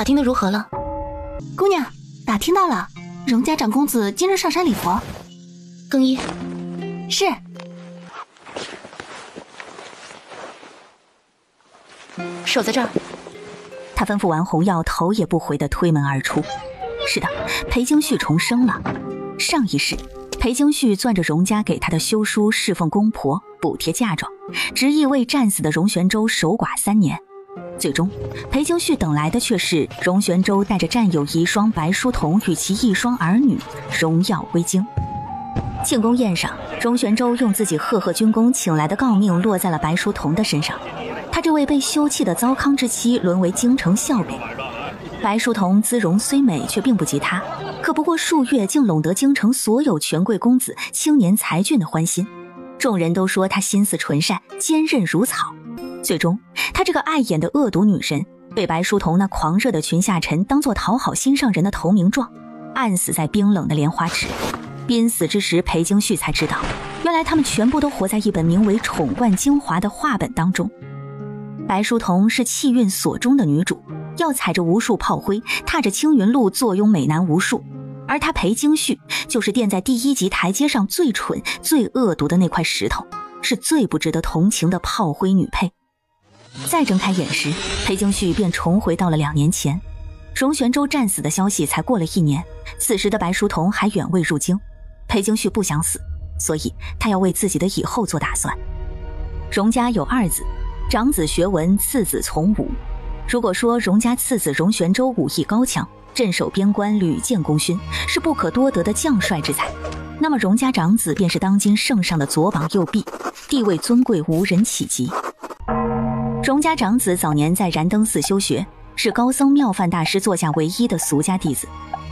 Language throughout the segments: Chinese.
打听的如何了？姑娘，打听到了，荣家长公子今日上山礼佛。更衣。是。守在这儿。他吩咐完红药，头也不回地推门而出。是的，裴京旭重生了。上一世，裴京旭攥着荣家给他的休书侍奉公婆，补贴嫁妆，执意为战死的荣玄州守寡3年。最终，裴京旭等来的却是荣玄州带着战友遗孀白淑彤与其1双儿女荣耀归京。庆功宴上，荣玄州用自己赫赫军功请来的诰命落在了白淑彤的身上。他这位被休弃的糟糠之妻沦为京城笑柄。白淑彤姿容虽美，却并不及他，可不过数月竟拢得京城所有权贵公子、青年才俊的欢心。众人都说她心思纯善，坚韧如草。最终，她这个碍眼的恶毒女人，被白淑彤那狂热的群下臣当作讨好心上人的投名状，暗死在冰冷的莲花池。濒死之时，裴京旭才知道，原来他们全部都活在一本名为《宠冠精华》的画本当中。白淑彤是气运所中的女主，要踩着无数炮灰，踏着青云路，坐拥美男无数。而她裴京旭就是垫在第1级台阶上最蠢、最恶毒的那块石头，是最不值得同情的炮灰女配。再睁开眼时，裴京旭便重回到了2年前。荣玄州战死的消息才过了1年，此时的白淑彤还远未入京。裴京旭不想死，所以他要为自己的以后做打算。荣家有2子，长子学文，次子从武。如果说荣家次子荣玄州武艺高强，镇守边关，屡建功勋，是不可多得的将帅之才，那么荣家长子便是当今圣上的左膀右臂，地位尊贵，无人企及。荣家长子早年在燃灯寺修学，是高僧妙范大师座下唯一的俗家弟子，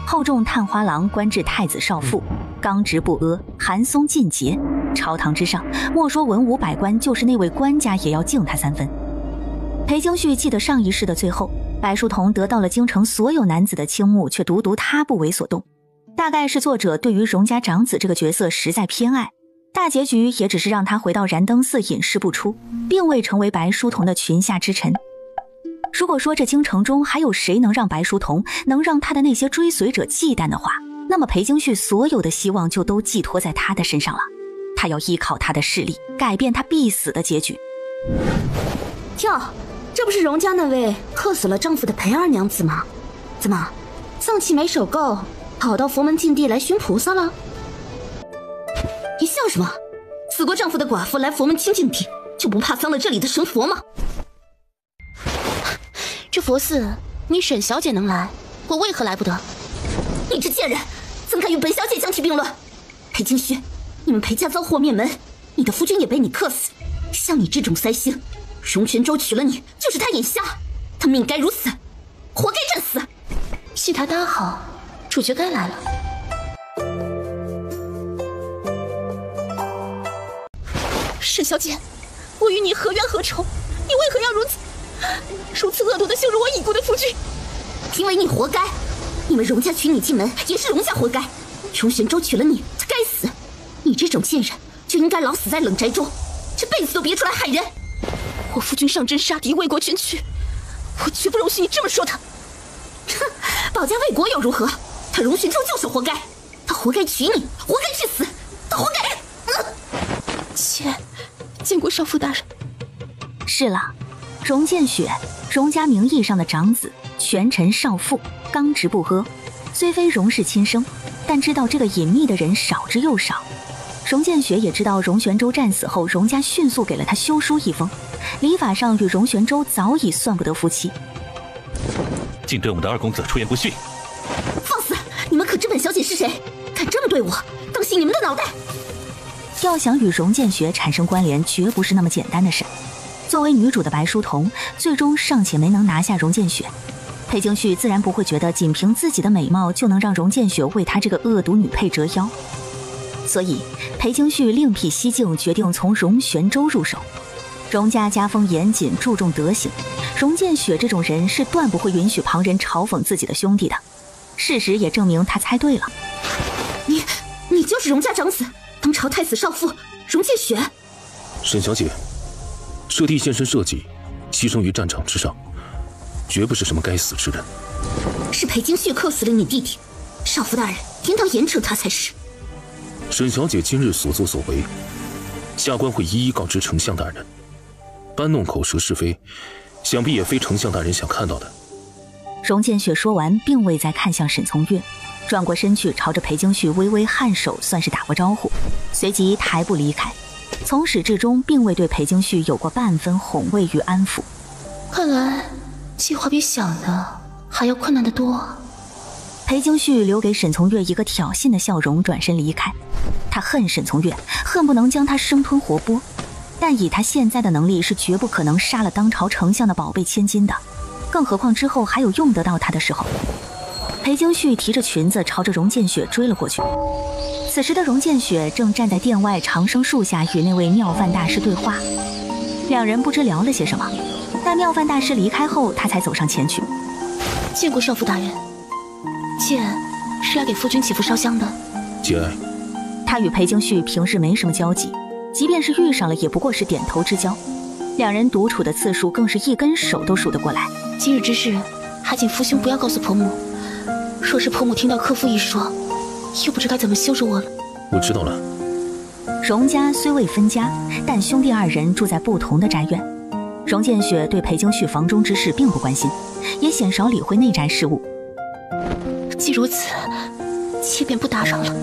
后中探花郎，官至太子少傅，刚直不阿，寒松尽节。朝堂之上，莫说文武百官，就是那位官家也要敬他3分。裴京旭记得上一世的最后，白淑彤得到了京城所有男子的倾慕，却独独他不为所动。大概是作者对于荣家长子这个角色实在偏爱，大结局也只是让他回到燃灯寺隐世不出，并未成为白淑彤的裙下之臣。如果说这京城中还有谁能让白淑彤，能让他的那些追随者忌惮的话，那么裴京旭所有的希望就都寄托在他的身上了。他要依靠他的势力，改变他必死的结局。跳，这不是荣家那位克死了丈夫的裴二娘子吗？怎么，丧气没守够，跑到佛门禁地来寻菩萨了？你笑什么？死过丈夫的寡妇来佛门清净地，就不怕脏了这里的神佛吗？这佛寺，你沈小姐能来，我为何来不得？你这贱人，怎敢与本小姐相提并论？裴京旭，你们裴家遭祸灭门，你的夫君也被你克死。像你这种腮星，荣玄州娶了你，就是他眼瞎，他命该如此，活该战死。戏台搭好，主角该来了。沈小姐，我与你何冤何仇？你为何要如此恶毒的羞辱我已故的夫君？因为你活该，你们荣家娶你进门，也是荣家活该。荣玄州娶了你，他该死。你这种贱人，就应该老死在冷宅中，这辈子都别出来害人。我夫君上阵杀敌，为国捐躯，我绝不容许你这么说他。哼，保家卫国又如何？他荣玄州就是活该，他活该娶你，活该去死，他活该。见过少妇大人。是了，荣建雪，荣家名义上的长子，权臣少妇，刚直不阿。虽非荣氏亲生，但知道这个隐秘的人少之又少。荣建雪也知道荣玄州战死后，荣家迅速给了他休书一封，礼法上与荣玄州早已算不得夫妻。竟对我们的二公子出言不逊！放肆！你们可知本小姐是谁？敢这么对我，当心你们的脑袋！要想与荣建雪产生关联，绝不是那么简单的事。作为女主的白淑彤，最终尚且没能拿下荣建雪，裴京旭自然不会觉得仅凭自己的美貌就能让荣建雪为他这个恶毒女配折腰。所以裴京旭另辟蹊径，决定从荣玄州入手。荣家家风严谨，注重德行，荣建雪这种人是断不会允许旁人嘲讽自己的兄弟的。事实也证明他猜对了。你就是荣家长子，当朝太子少妇荣建雪。沈小姐，舍弟现身社稷，牺牲于战场之上，绝不是什么该死之人。是裴京旭克死了你弟弟，少府大人应当严惩他才是。沈小姐今日所作所为，下官会一一告知丞相大人。搬弄口舌是非，想必也非丞相大人想看到的。荣建雪说完，并未再看向沈从月，转过身去，朝着裴京旭微微颔首，算是打过招呼，随即抬步离开。从始至终，并未对裴京旭有过半分哄慰与安抚。看来计划比想的还要困难得多。裴京旭留给沈从月一个挑衅的笑容，转身离开。他恨沈从月，恨不能将他生吞活剥，但以他现在的能力，是绝不可能杀了当朝丞相的宝贝千金的，更何况之后还有用得到他的时候。裴京旭提着裙子朝着荣建雪追了过去。此时的荣建雪正站在殿外长生树下与那位妙范大师对话，两人不知聊了些什么。待妙范大师离开后，他才走上前去。见过少府大人，妾是来给夫君祈福烧香的。节哀。他与裴京旭平时没什么交集，即便是遇上了，也不过是点头之交。两人独处的次数更是一根手都数得过来。今日之事，还请夫兄不要告诉婆母。若是婆母听到克夫一说，又不知该怎么羞辱我了。我知道了。荣家虽未分家，但兄弟二人住在不同的宅院。荣建雪对裴京旭房中之事并不关心，也鲜少理会内宅事务。既如此，妾便不打扰了。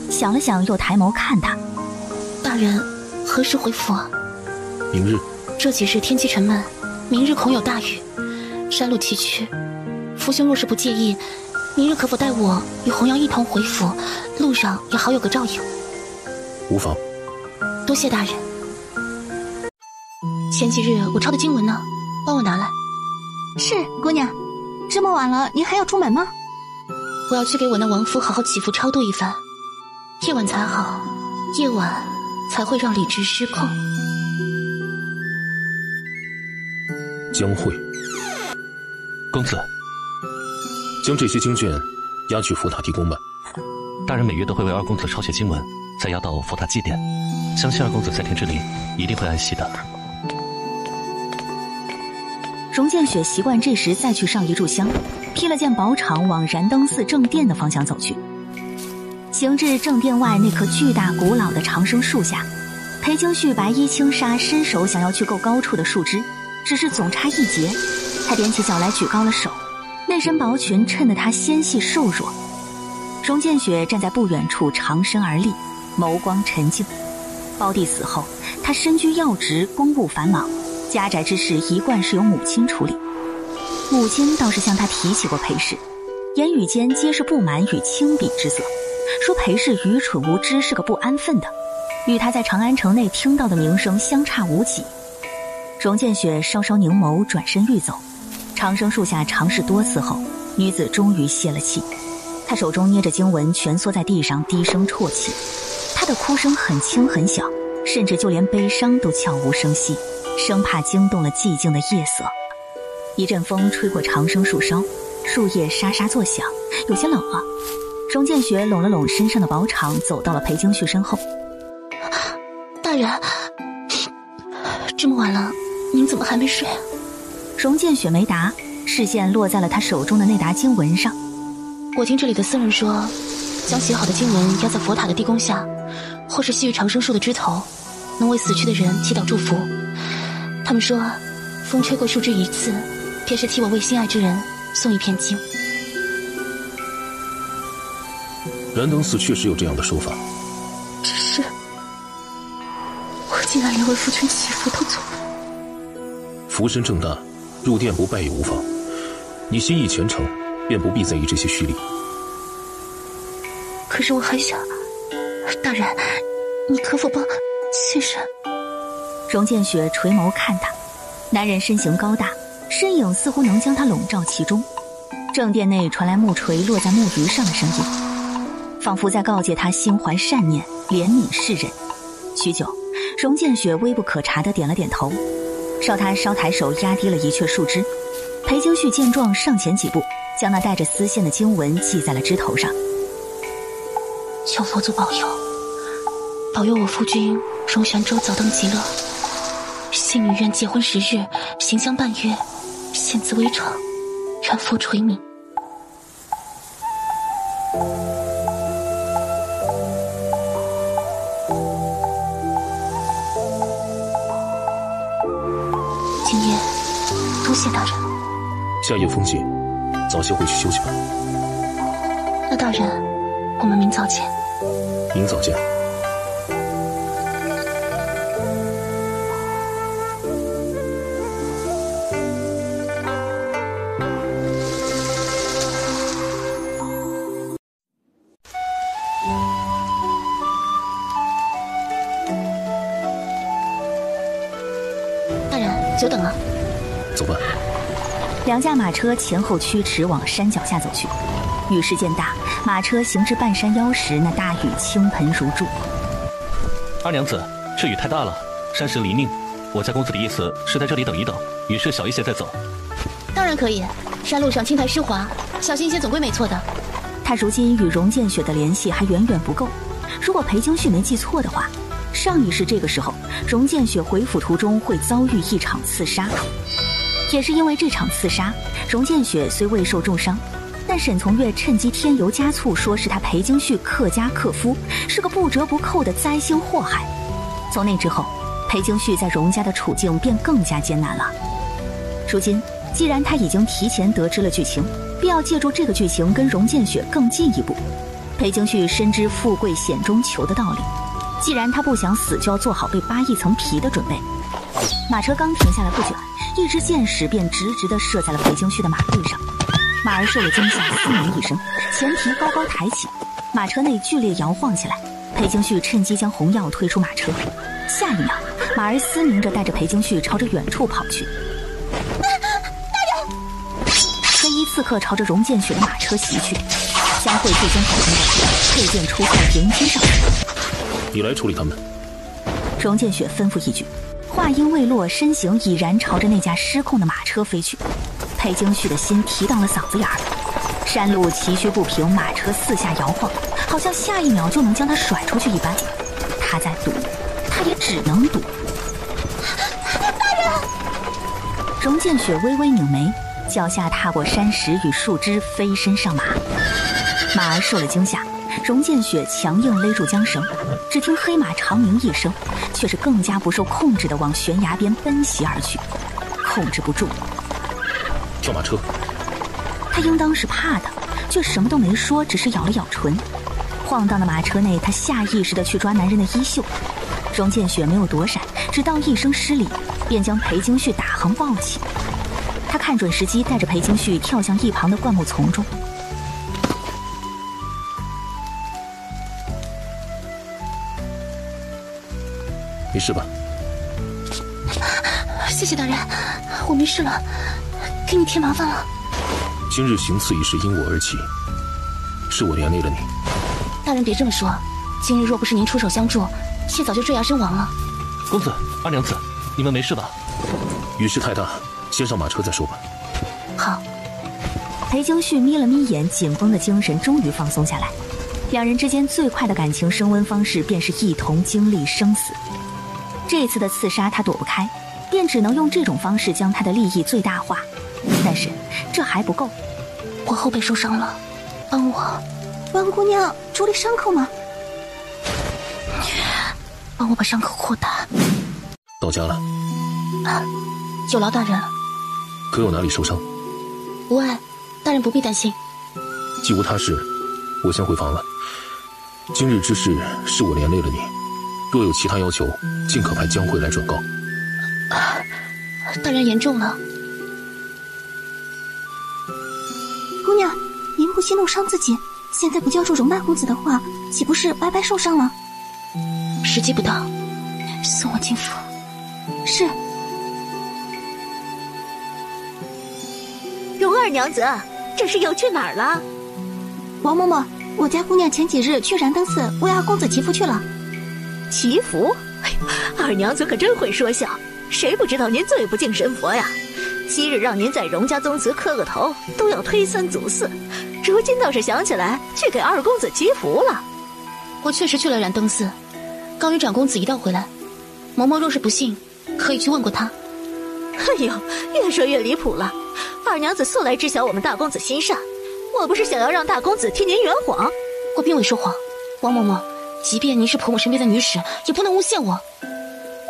想了想，又抬眸看他。大人何时回府啊？明日。这几日天气沉闷，明日恐有大雨，山路崎岖。夫兄若是不介意，明日可否带我与红瑶一同回府？路上也好有个照应。无妨。多谢大人。前几日我抄的经文呢，帮我拿来。是，姑娘。这么晚了，您还要出门吗？我要去给我那亡夫好好祈福超度一番，夜晚才好，夜晚才会让理智失控。将会。公子，将这些经卷押去佛塔地宫吧。大人每月都会为二公子抄写经文，再押到佛塔祭奠，相信二公子在天之灵一定会安息的。荣建雪习惯这时再去上一炷香，披了件薄氅往燃灯寺正殿的方向走去。行至正殿外那棵巨大古老的长生树下，裴京旭白衣轻纱，伸手想要去够高处的树枝，只是总差一截。他踮起脚来举高了手，那身薄裙衬得他纤细瘦弱。荣建雪站在不远处长身而立，眸光沉静。胞弟死后，他身居要职，公务繁忙，家宅之事一贯是由母亲处理。母亲倒是向他提起过裴氏，言语间皆是不满与轻鄙之色，说裴氏愚蠢无知，是个不安分的，与他在长安城内听到的名声相差无几。荣建雪稍稍凝眸，转身欲走。长生树下尝试多次后，女子终于泄了气。她手中捏着经文，蜷缩在地上，低声啜泣。她的哭声很轻很小，甚至就连悲伤都悄无声息，生怕惊动了寂静的夜色。一阵风吹过长生树梢，树叶沙沙作响，有些冷了。荣建雪拢了拢身上的薄氅，走到了裴京旭身后。大人，这么晚了，您怎么还没睡啊？荣建雪没答，视线落在了他手中的那沓经文上。我听这里的僧人说，将写好的经文压在佛塔的地宫下，或是系于长生树的枝头，能为死去的人祈祷祝福。他们说，风吹过树枝一次，便是替我为心爱之人送一片经。燃灯寺确实有这样的说法，只是我竟然连为夫君祈福都做不到。福身正大，入殿不拜也无妨。你心意虔诚，便不必在意这些虚礼。可是我还想，大人，你可否帮妾身？荣建雪垂眸看他，男人身形高大，身影似乎能将他笼罩其中。正殿内传来木锤落在木鱼上的声音，仿佛在告诫他心怀善念，怜悯世人。许久，荣建雪微不可察地点了点头，稍抬手压低了一阙树枝。裴京旭见状，上前几步，将那带着丝线的经文系在了枝头上。求佛祖保佑，保佑我夫君荣玄州早登极乐。信女愿结婚10日，行香半月，见字微长，然复垂明。今夜多谢大人。夏夜风急，早些回去休息吧。那大人，我们明早见。明早见。大人，久等了。走吧。两架马车前后驱驰往山脚下走去。雨势渐大，马车行至半山腰时，那大雨倾盆如注。二娘子，这雨太大了，山势泥泞，我家公子的意思是在这里等一等，雨势小一些再走。当然可以，山路上青苔湿滑，小心一些总归没错的。他如今与荣建雪的联系还远远不够。如果裴京旭没记错的话，上一世这个时候，荣建雪回府途中会遭遇一场刺杀。也是因为这场刺杀，荣建雪虽未受重伤，但沈从月趁机添油加醋，说是他裴京旭克家克夫，是个不折不扣的灾星祸害。从那之后，裴京旭在荣家的处境便更加艰难了。如今，既然他已经提前得知了剧情，必要借助这个剧情跟荣建雪更进一步。裴京旭深知富贵险中求的道理，既然他不想死，就要做好被扒一层皮的准备。马车刚停下来不久，一支箭矢便直直地射在了裴京旭的马背上。马儿受了惊吓，嘶鸣一声，前蹄高高抬起，马车内剧烈摇晃起来。裴京旭趁机将红药推出马车，下一秒，马儿嘶鸣着带着裴京旭朝着远处跑去。黑衣刺客朝着荣建雪的马车袭去，江慧最先跑进来，佩剑出鞘迎击上去。你来处理他们。荣建雪吩咐一句，话音未落，身形已然朝着那架失控的马车飞去。裴京旭的心提到了嗓子眼儿，山路崎岖不平，马车四下摇晃，好像下一秒就能将他甩出去一般。他在赌，他也只能赌。大人！荣建雪微微拧眉，脚下踏过山石与树枝，飞身上马。马儿受了惊吓，荣建雪强硬勒住缰绳，只听黑马长鸣一声，却是更加不受控制地往悬崖边奔袭而去，控制不住。跳马车。他应当是怕的，却什么都没说，只是咬了咬唇。晃荡的马车内，他下意识地去抓男人的衣袖。荣建雪没有躲闪，只道一声失礼，便将裴京旭打横抱起。他看准时机，带着裴京旭跳向一旁的灌木丛中。没事吧？谢谢大人，我没事了，给你添麻烦了。今日行刺已是因我而起，是我连累了你。大人别这么说，今日若不是您出手相助，妾早就坠崖身亡了。公子、二娘子，你们没事吧？雨势太大，先上马车再说吧。好。裴京旭眯了眯眼，紧绷的精神终于放松下来。两人之间最快的感情升温方式，便是一同经历生死。这次的刺杀他躲不开，便只能用这种方式将他的利益最大化。但是这还不够，我后背受伤了，帮我。温姑娘，处理伤口吗？帮我把伤口扩大。到家了。有劳大人。可有哪里受伤？无碍，大人不必担心。既无他事，我先回房了。今日之事是我连累了你，若有其他要求，尽可派江慧来转告。大人言重了。姑娘，您不惜弄伤自己，现在不叫住荣大公子的话，岂不是白白受伤了？时机不到，送我进府。是。荣二娘子，这是又去哪儿了？王嬷嬷，我家姑娘前几日去燃灯寺为二公子祈福去了。祈福？哎，二娘子可真会说笑，谁不知道您最不敬神佛呀？昔日让您在荣家宗祠磕个头，都要推三阻四，如今倒是想起来去给二公子祈福了。我确实去了燃灯寺，刚与长公子一道回来。嬷嬷若是不信，可以去问过他。哎呦，越说越离谱了。二娘子素来知晓我们大公子心善，我不是想要让大公子替您圆谎。我并未说谎，王嬷嬷，即便您是婆母身边的女使，也不能诬陷我。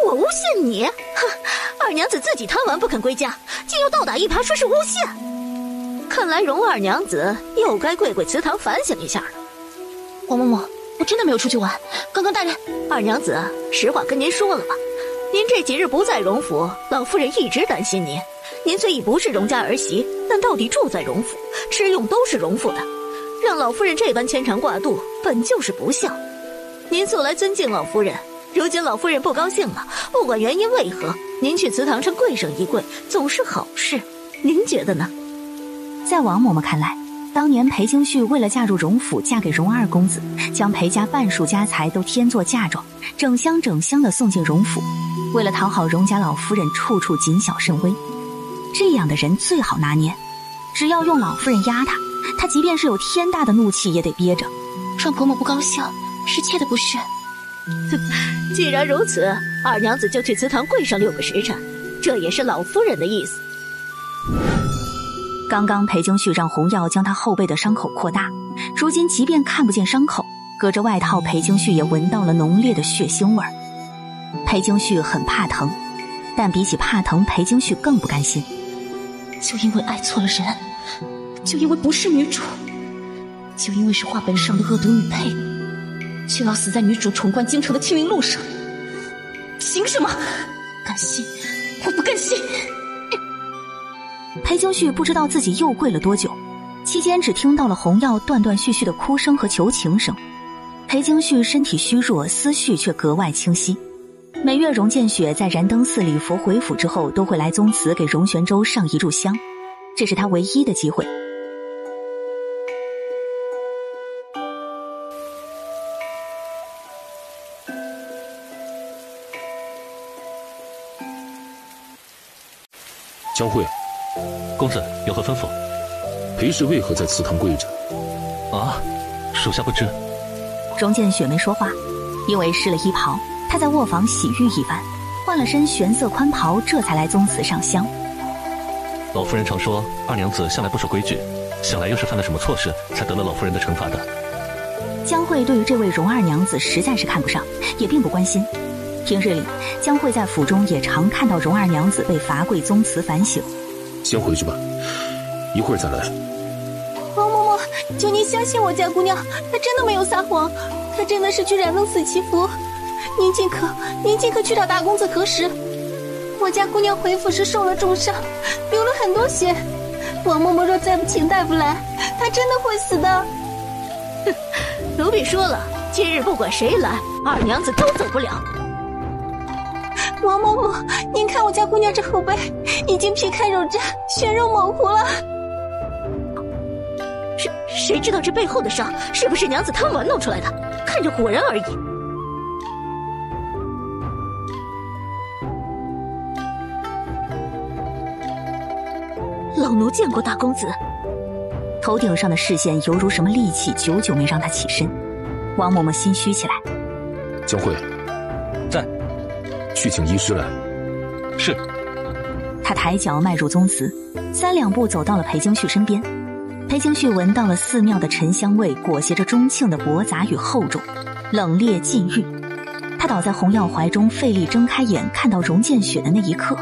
我诬陷你？哼！二娘子自己贪玩不肯归家，竟又倒打一耙说是诬陷。看来容二娘子又该跪跪祠堂反省一下了。王嬷嬷，我真的没有出去玩。刚刚大人……二娘子，实话跟您说了吧，您这几日不在荣府，老夫人一直担心您。您虽已不是荣家儿媳，但到底住在荣府，吃用都是荣府的，让老夫人这般牵肠挂肚，本就是不孝。您素来尊敬老夫人，如今老夫人不高兴了，不管原因为何，您去祠堂上跪上一跪，总是好事。您觉得呢？在王嬷嬷看来，当年裴京旭为了嫁入荣府，嫁给荣二公子，将裴家半数家财都添作嫁妆，整箱整箱的送进荣府，为了讨好荣家老夫人，处处谨小慎微。这样的人最好拿捏，只要用老夫人压他，他即便是有天大的怒气也得憋着。让婆母不高兴，是妾的不是。既然如此，二娘子就去祠堂跪上6个时辰，这也是老夫人的意思。刚刚裴京旭让红药将他后背的伤口扩大，如今即便看不见伤口，隔着外套裴京旭也闻到了浓烈的血腥味儿。裴京旭很怕疼，但比起怕疼，裴京旭更不甘心。就因为爱错了人，就因为不是女主，就因为是画本上的恶毒女配，就要死在女主闯关京城的清明路上。凭什么？甘心？我不甘心。裴京旭不知道自己又跪了多久，期间只听到了红药断断续续的哭声和求情声。裴京旭身体虚弱，思绪却格外清晰。每月荣建雪在燃灯寺礼佛回府之后，都会来宗祠给荣玄州上一炷香，这是他唯一的机会。江慧，公子有何吩咐？裴氏为何在祠堂跪着？啊，属下不知。荣建雪没说话，因为湿了衣袍，他在卧房洗浴一番，换了身玄色宽袍，这才来宗祠上香。老夫人常说二娘子向来不守规矩，想来又是犯了什么错事，才得了老夫人的惩罚的。江慧对于这位荣二娘子实在是看不上，也并不关心。平日里，江慧在府中也常看到荣二娘子被罚跪宗祠反省。先回去吧，一会儿再来。王嬷嬷，求您相信我家姑娘，她真的没有撒谎，她真的是去燃灯寺祈福。您尽可去找大公子核实。我家姑娘回府时受了重伤，流了很多血。王嬷嬷若再不请大夫来，她真的会死的。哼，奴婢说了，今日不管谁来，二娘子都走不了。王嬷嬷，您看我家姑娘这后背已经皮开肉绽，血肉模糊了。谁知道这背后的伤是不是娘子贪玩弄出来的？看着唬人而已。老奴见过大公子。头顶上的视线犹如什么利器，久久没让他起身。王嬷嬷心虚起来。江慧，在。去请医师来。是。他抬脚迈入宗祠，3两步走到了裴京旭身边。裴京旭闻到了寺庙的沉香味，裹挟着钟庆的驳杂与厚重，冷冽禁欲。他倒在红药怀中，费力睁开眼，看到荣建雪的那一刻，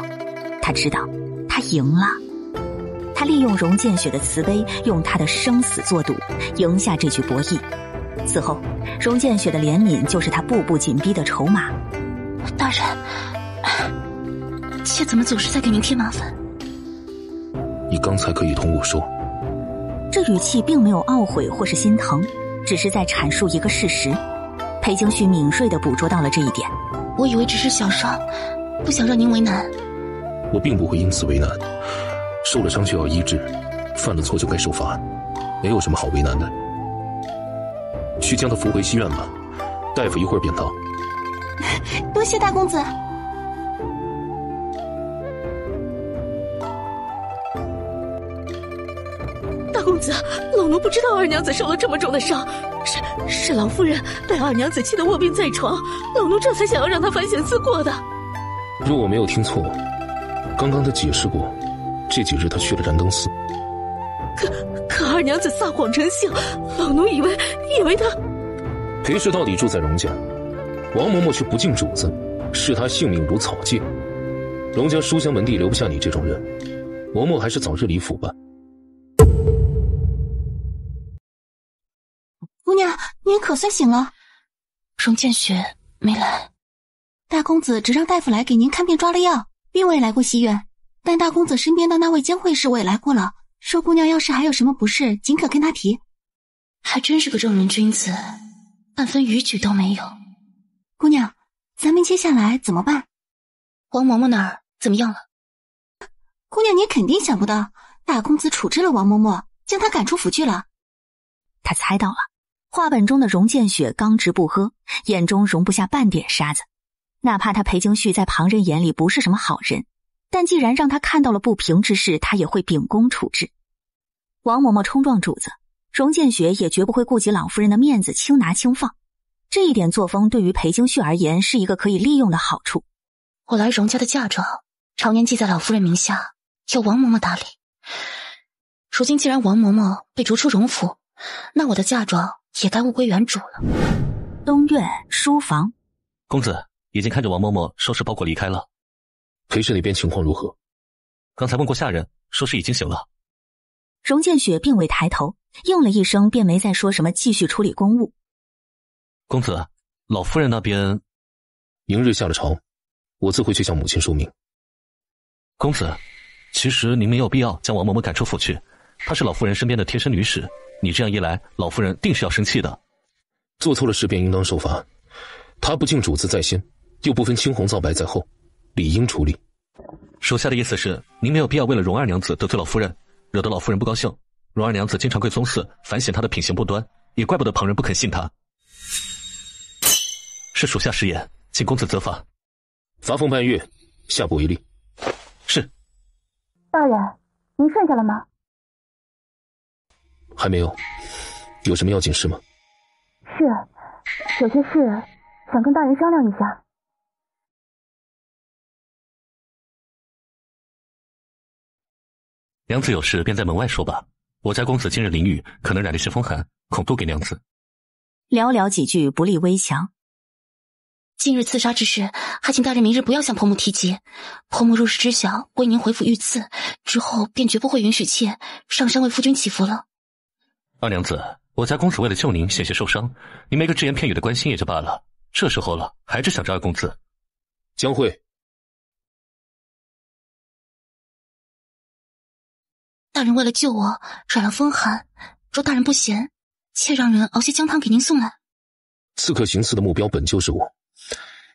他知道他赢了。他利用荣建雪的慈悲，用他的生死作赌，赢下这局博弈。此后，荣建雪的怜悯就是他步步紧逼的筹码。大人，妾怎么总是在给您添麻烦？你刚才可以同我说。这语气并没有懊悔或是心疼，只是在阐述一个事实。裴京旭敏锐地捕捉到了这一点。我以为只是小伤，不想让您为难。我并不会因此为难，受了伤就要医治，犯了错就该受罚，没有什么好为难的。去将他扶回西院吧，大夫一会儿便到。多谢大公子。大公子，老奴不知道二娘子受了这么重的伤，是老夫人被二娘子气得卧病在床，老奴这才想要让她反省思过的。若我没有听错，刚刚他解释过，这几日他去了燃灯寺。可二娘子撒谎成性，老奴以为他……裴氏到底住在荣家，王嬷嬷却不敬主子，视他性命如草芥。荣家书香门第留不下你这种人，嬷嬷还是早日离府吧。姑娘，您可算醒了。荣建雪没来，大公子只让大夫来给您看病抓了药，并未来过西院。但大公子身边的那位江惠氏我也来过了，说姑娘要是还有什么不适，尽可跟他提。还真是个正人君子，半分逾矩都没有。姑娘，咱们接下来怎么办？王嬷嬷那儿怎么样了？姑娘，你肯定想不到，大公子处置了王嬷嬷，将她赶出府去了。他猜到了，话本中的荣建雪刚直不阿，眼中容不下半点沙子。哪怕他裴京旭在旁人眼里不是什么好人，但既然让他看到了不平之事，他也会秉公处置。王嬷嬷冲撞主子，荣建雪也绝不会顾及老夫人的面子轻拿轻放。这一点作风对于裴京旭而言是一个可以利用的好处。我来荣家的嫁妆常年记在老夫人名下，由王嬷嬷打理。如今既然王嬷嬷被逐出荣府，那我的嫁妆也该物归原主了。东院书房，公子已经看着王嬷嬷收拾包裹离开了。裴氏那边情况如何？刚才问过下人，说是已经醒了。荣建雪并未抬头，应了一声，便没再说什么，继续处理公务。公子，老夫人那边……明日下了朝，我自会去向母亲说明。公子，其实您没有必要将王嬷嬷赶出府去，她是老夫人身边的贴身女使，你这样一来，老夫人定是要生气的。做错了事便应当受罚，她不敬主子在先，又不分青红皂白在后，理应处理。属下的意思是，您没有必要为了荣二娘子得罪老夫人，惹得老夫人不高兴。荣二娘子经常跪宗祠，反省她的品行不端，也怪不得旁人不肯信她。是属下失言，请公子责罚。罚俸半月，下不为例。是。大人，您睡下了吗？还没有。有什么要紧事吗？是，有些事想跟大人商量一下。娘子有事便在门外说吧，我家公子今日淋雨，可能染了些风寒，恐多给娘子。寥寥几句不立危墙。今日刺杀之事，还请大人明日不要向婆母提及。婆母若是知晓为您回府遇刺，之后便绝不会允许妾上山为夫君祈福了。二娘子，我家公子为了救您险些受伤，您没个只言片语的关心也就罢了，这时候了还只想着二公子。江惠，大人为了救我染了风寒，若大人不嫌，妾让人熬些姜汤给您送来。刺客行刺的目标本就是我，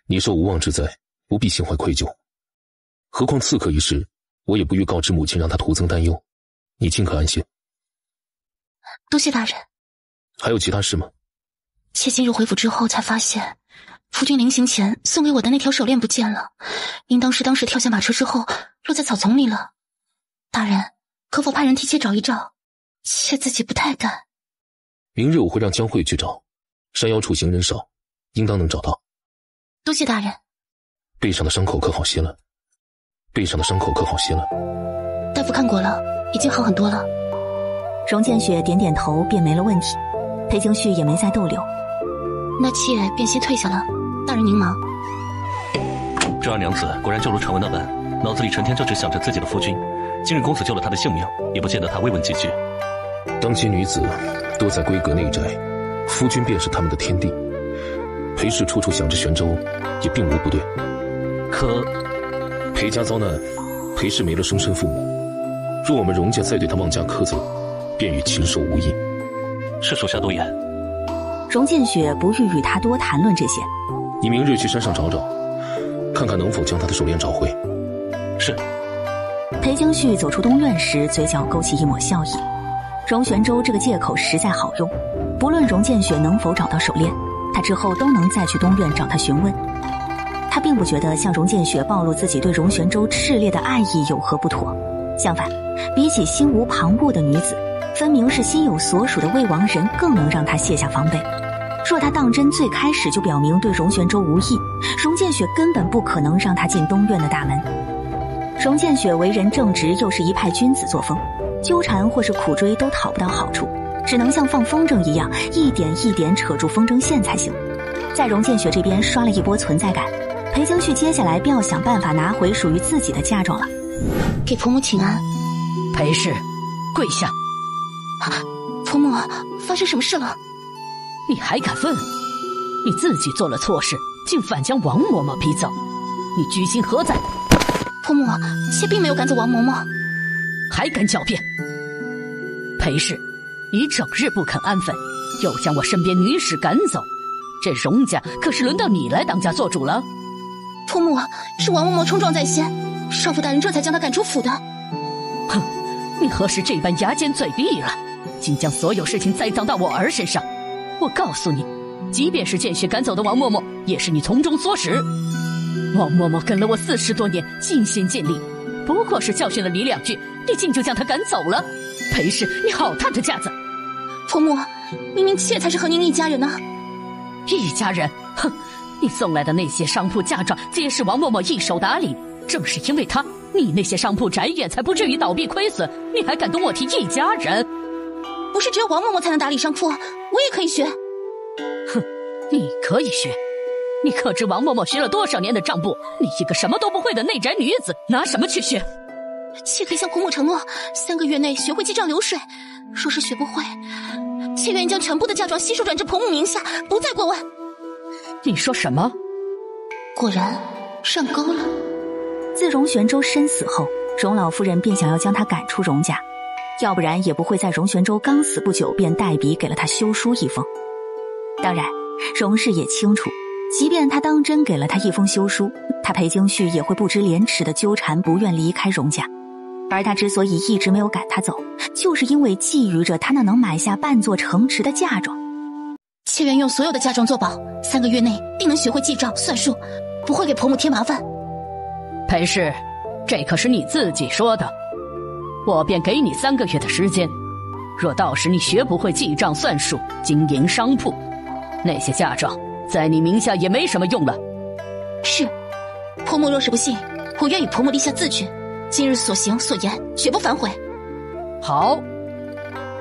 你受无妄之灾，不必心怀愧疚。何况刺客一事，我也不欲告知母亲，让她徒增担忧。你尽可安心。多谢大人。还有其他事吗？妾今日回府之后才发现，夫君临行前送给我的那条手链不见了，应当是当时跳下马车之后落在草丛里了。大人，可否派人替妾找一找？妾自己不太敢。明日我会让江惠去找，山腰处行人少，应当能找到。多谢大人。背上的伤口可好些了？背上的伤口可好些了？大夫看过了，已经好很多了。荣建雪点点头，便没了问题。裴京旭也没再逗留。那妾便先退下了，大人您忙。这二娘子果然就如传闻那般，脑子里成天就只想着自己的夫君。今日公子救了她的性命，也不见得她慰问几句。当今女子多在闺阁内宅，夫君便是他们的天地。裴氏处处想着玄州，也并无不对。可裴家遭难，裴氏没了生身父母，若我们荣家再对他妄加苛责，便与禽兽无异。是属下多言。荣建雪不欲与他多谈论这些。你明日去山上找找，看看能否将他的手链找回。是。裴京旭走出东院时，嘴角勾起一抹笑意。荣玄州这个借口实在好用，不论荣建雪能否找到手链，他之后都能再去东院找他询问。他并不觉得向荣建雪暴露自己对荣玄州炽烈的爱意有何不妥，相反，比起心无旁骛的女子，分明是心有所属的魏王人更能让他卸下防备。若他当真最开始就表明对荣玄州无意，荣建雪根本不可能让他进东院的大门。荣建雪为人正直，又是一派君子作风，纠缠或是苦追都讨不到好处，只能像放风筝一样，一点一点扯住风筝线才行。在荣建雪这边刷了一波存在感，裴京旭接下来便要想办法拿回属于自己的嫁妆了。给婆母请安。裴氏，跪下。婆母，发生什么事了？你还敢问？你自己做了错事，竟反将王嬷嬷逼走，你居心何在？婆母，妾并没有赶走王嬷嬷。还敢狡辩？裴氏，你整日不肯安分，又将我身边女使赶走，这荣家可是轮到你来当家做主了。婆母，是王嬷嬷冲撞在先，少妇大人这才将她赶出府的。哼，你何时这般牙尖嘴利了，竟将所有事情栽赃到我儿身上？我告诉你，即便是见血赶走的王嬷嬷，也是你从中唆使。王嬷嬷跟了我40多年，尽心尽力，不过是教训了你2句，你竟就将她赶走了。裴氏，你好大的架子！婆母，明明妾才是和您一家人呢。一家人？哼，你送来的那些商铺嫁妆，皆是王嬷嬷一手打理，正是因为她，你那些商铺宅院才不至于倒闭亏损，你还敢跟我提一家人？不是只有王嬷嬷才能打理商铺，我也可以学。哼，你可以学？你可知王嬷嬷学了多少年的账簿？你一个什么都不会的内宅女子，拿什么去学？妾可以向婆母承诺，3个月内学会记账流水。若是学不会，妾愿意将全部的嫁妆悉数转至婆母名下，不再过问。你说什么？果然上钩了。自荣玄州身死后，荣老夫人便想要将他赶出荣家，要不然也不会在荣玄州刚死不久便代笔给了他休书一封。当然，荣氏也清楚，即便他当真给了他一封休书，他裴京旭也会不知廉耻的纠缠，不愿离开荣家。而他之所以一直没有赶他走，就是因为觊觎着他那能买下半座城池的嫁妆。妾愿用所有的嫁妆作保，3个月内定能学会记账算数，不会给婆母添麻烦。裴氏，这可是你自己说的，我便给你3个月的时间。若到时你学不会记账算数，经营商铺，那些嫁妆在你名下也没什么用了。是，婆母若是不信，我愿与婆母立下字据，今日所行所言绝不反悔。好。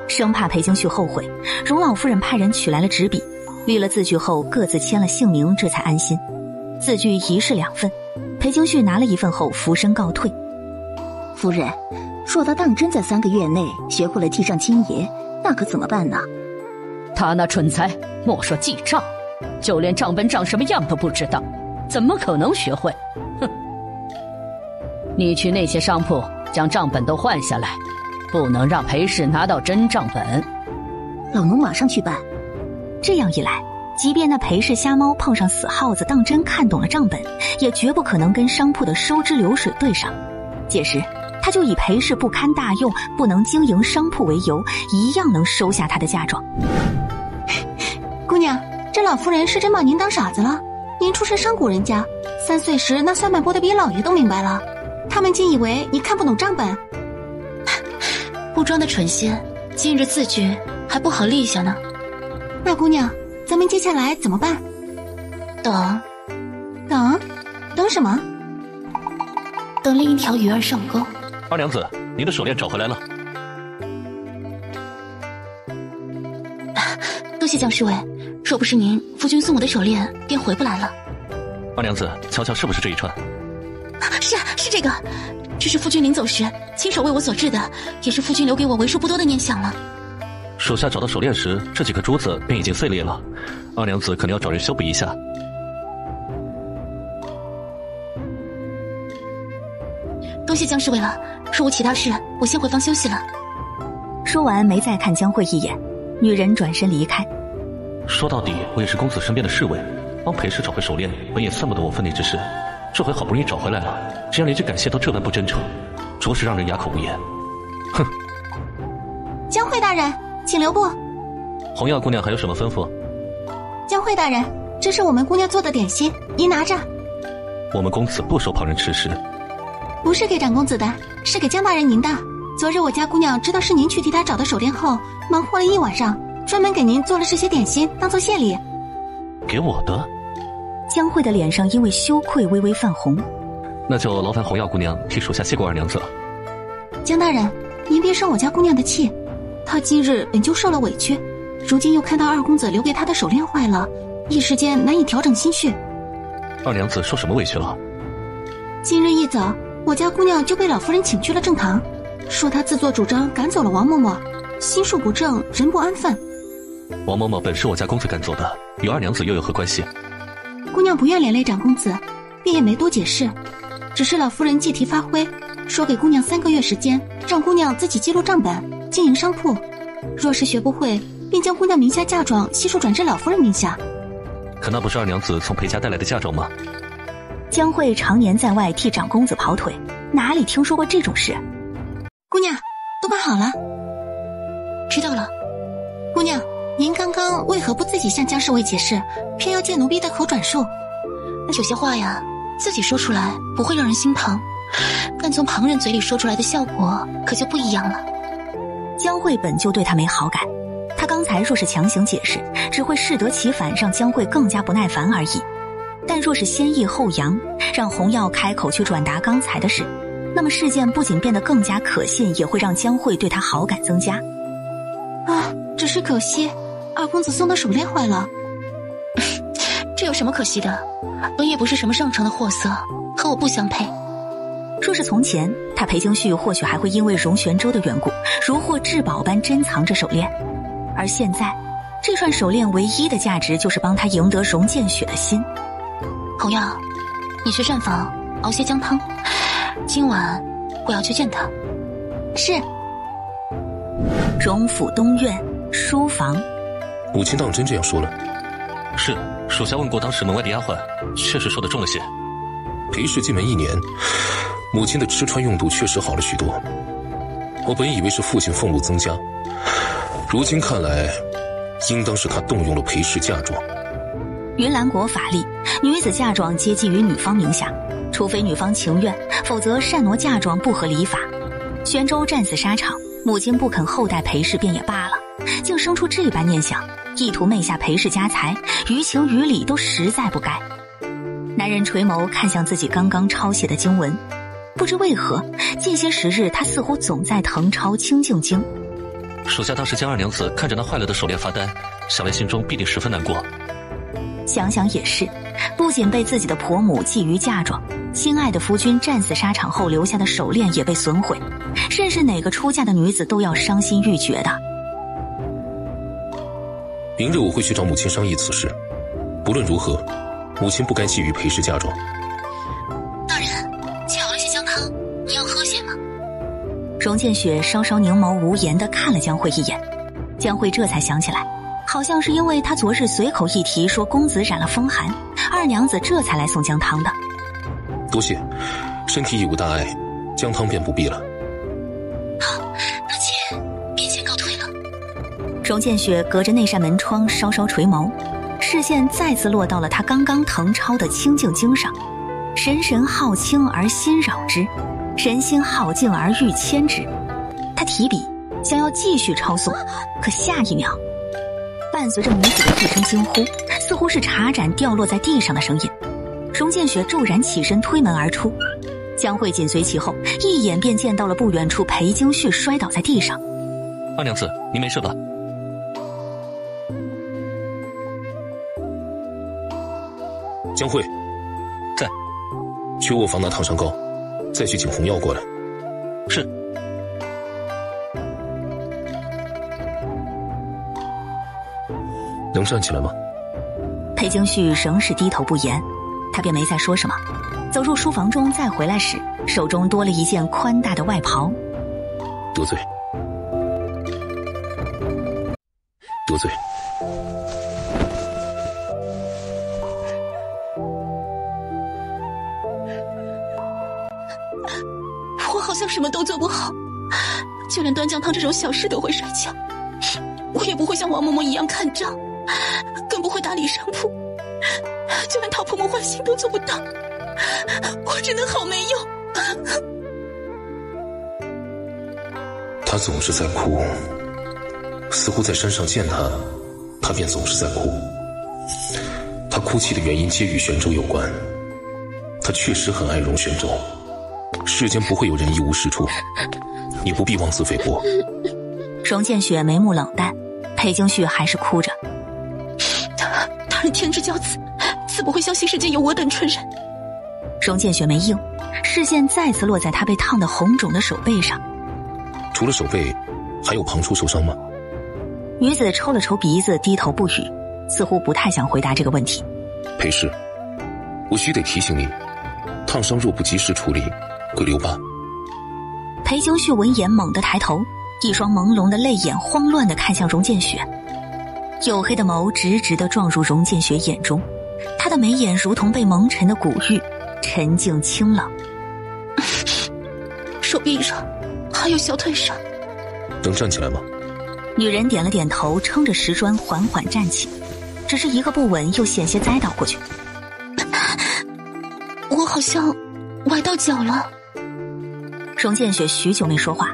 生怕裴京旭后悔，荣老夫人派人取来了纸笔，立了字据后各自签了姓名，这才安心。字据一式2份，裴京旭拿了一份后俯身告退。夫人，若他当真在3个月内学会了记账清爷，那可怎么办呢？他那蠢材，莫说记账，就连账本长什么样都不知道，怎么可能学会？哼！你去那些商铺将账本都换下来，不能让裴氏拿到真账本。老奴马上去办。这样一来，即便那裴氏瞎猫碰上死耗子当真看懂了账本，也绝不可能跟商铺的收支流水对上。届时他就以裴氏不堪大用，不能经营商铺为由，一样能收下他的嫁妆。姑娘，这老夫人是真把您当傻子了。您出身商贾人家，3岁时那算盘拨的比老爷都明白了，他们竟以为你看不懂账本。不装的蠢些，今日字据还不好立下呢。那姑娘，咱们接下来怎么办？等什么？等另一条鱼儿上钩。二娘子，您的手链找回来了。多谢江侍卫，若不是您，夫君送我的手链便回不来了。二娘子，瞧瞧是不是这一串？是这个，这是夫君临走时亲手为我所制的，也是夫君留给我为数不多的念想了。属下找到手链时，这几颗珠子便已经碎裂了，二娘子可能要找人修补一下。多谢江侍卫了，若无其他事，我先回房休息了。说完没再看江慧一眼，女人转身离开。说到底，我也是公子身边的侍卫，帮裴氏找回手链，本也算不得我分内之事。这回好不容易找回来了，竟然连句感谢都这般不真诚，着实让人哑口无言。哼！江慧大人，请留步。红药姑娘还有什么吩咐？江慧大人，这是我们姑娘做的点心，您拿着。我们公子不收旁人吃食。不是给长公子的，是给江大人您的。昨日我家姑娘知道是您去替她找的手链后，忙活了一晚上，专门给您做了这些点心当做谢礼。给我的？江慧的脸上因为羞愧微微泛红。那就劳烦红药姑娘替属下谢过二娘子了。江大人，您别生我家姑娘的气，她今日本就受了委屈，如今又看到二公子留给她的手链坏了，一时间难以调整心绪。二娘子受什么委屈了？今日一早，我家姑娘就被老夫人请去了正堂，说她自作主张赶走了王嬷嬷，心术不正，人不安分。王嬷嬷本是我家公子赶走的，与二娘子又有何关系？姑娘不愿连累长公子，便也没多解释，只是老夫人借题发挥，说给姑娘3个月时间，让姑娘自己记录账本，经营商铺。若是学不会，便将姑娘名下嫁妆悉数转至老夫人名下。可那不是二娘子从裴家带来的嫁妆吗？江慧常年在外替长公子跑腿，哪里听说过这种事？姑娘，都办好了。知道了。姑娘，您刚刚为何不自己向江侍卫解释，偏要借奴婢的口转述？有些话呀，自己说出来不会让人心疼，但从旁人嘴里说出来的效果可就不一样了。江慧本就对他没好感，他刚才若是强行解释，只会适得其反，让江慧更加不耐烦而已。但若是先抑后扬，让红药开口去转达刚才的事，那么事件不仅变得更加可信，也会让江慧对他好感增加。只是可惜二公子送的手链坏了。这有什么可惜的？本也不是什么上乘的货色，和我不相配。若是从前，他裴京旭或许还会因为荣玄州的缘故，如获至宝般珍藏着手链。而现在，这串手链唯一的价值就是帮他赢得荣建雪的心。红药，你去膳房熬些姜汤，今晚我要去见他。是。荣府东院书房，母亲当真这样说了？是，属下问过当时门外的丫鬟，确实说得重了些。裴氏进门1年，母亲的吃穿用度确实好了许多。我本以为是父亲俸禄增加，如今看来，应当是他动用了裴氏嫁妆。云岚国法例，女子嫁妆皆记于女方名下，除非女方情愿，否则擅挪嫁妆不合礼法。玄州战死沙场，母亲不肯厚待裴氏便也罢了，竟生出这般念想，意图媚下裴氏家财，于情于理都实在不该。男人垂眸看向自己刚刚抄写的经文，不知为何，近些时日他似乎总在誊抄清净经。属下当时将二娘子看着那坏了的手链发呆，想来心中必定十分难过。想想也是，不仅被自己的婆母觊觎嫁妆，心爱的夫君战死沙场后留下的手链也被损毁，甚是哪个出嫁的女子都要伤心欲绝的。明日我会去找母亲商议此事，不论如何，母亲不该觊觎裴氏嫁妆。大人，沏好了些姜汤，你要喝些吗？荣建雪稍稍凝眸无言地看了江慧一眼，江慧这才想起来，好像是因为他昨日随口一提说公子染了风寒，二娘子这才来送姜汤的。多谢，身体已无大碍，姜汤便不必了。好，那妾便先告退了。荣建雪隔着那扇门窗稍稍垂眸，视线再次落到了他刚刚誊抄的清净经上。神神好清而心扰之，人心好静而欲牵之。他提笔想要继续抄诵，可下一秒伴随着女子的一声惊呼，似乎是茶盏掉落在地上的声音。荣建雪骤然起身推门而出，江慧紧随其后，一眼便见到了不远处裴京旭摔倒在地上。二娘子，您没事吧？江慧，在。去卧房拿烫伤膏，再去请红药过来。是。能站起来吗？裴京旭仍是低头不言，他便没再说什么。走入书房中再回来时，手中多了一件宽大的外袍。得罪。得罪。我好像什么都做不好，就连端姜汤这种小事都会摔跤。我也不会像王嬷嬷一样看账，更不会打理商铺，就连讨婆母欢心都做不到。我真的好没用。他总是在哭，似乎在山上见他，他便总是在哭。他哭泣的原因皆与玄州有关，他确实很爱荣玄州，世间不会有人一无是处，你不必妄自菲薄。荣建雪眉目冷淡，裴京旭还是哭着。大人天之骄子，自不会相信世间有我等蠢人。荣建雪没应，视线再次落在他被烫得红肿的手背上。除了手背，还有旁处受伤吗？女子抽了抽鼻子，低头不语，似乎不太想回答这个问题。裴氏，我须得提醒你，烫伤若不及时处理，会留疤。裴京旭闻言猛地抬头，一双朦胧的泪眼慌乱地看向荣建雪，黝黑的眸直直地撞入荣建雪眼中，她的眉眼如同被蒙尘的古玉，沉静清冷。手臂上还有小腿上，能站起来吗？女人点了点头，撑着石砖缓缓站起，只是一个不稳，又险些栽倒过去。我好像崴到脚了。荣建雪许久没说话，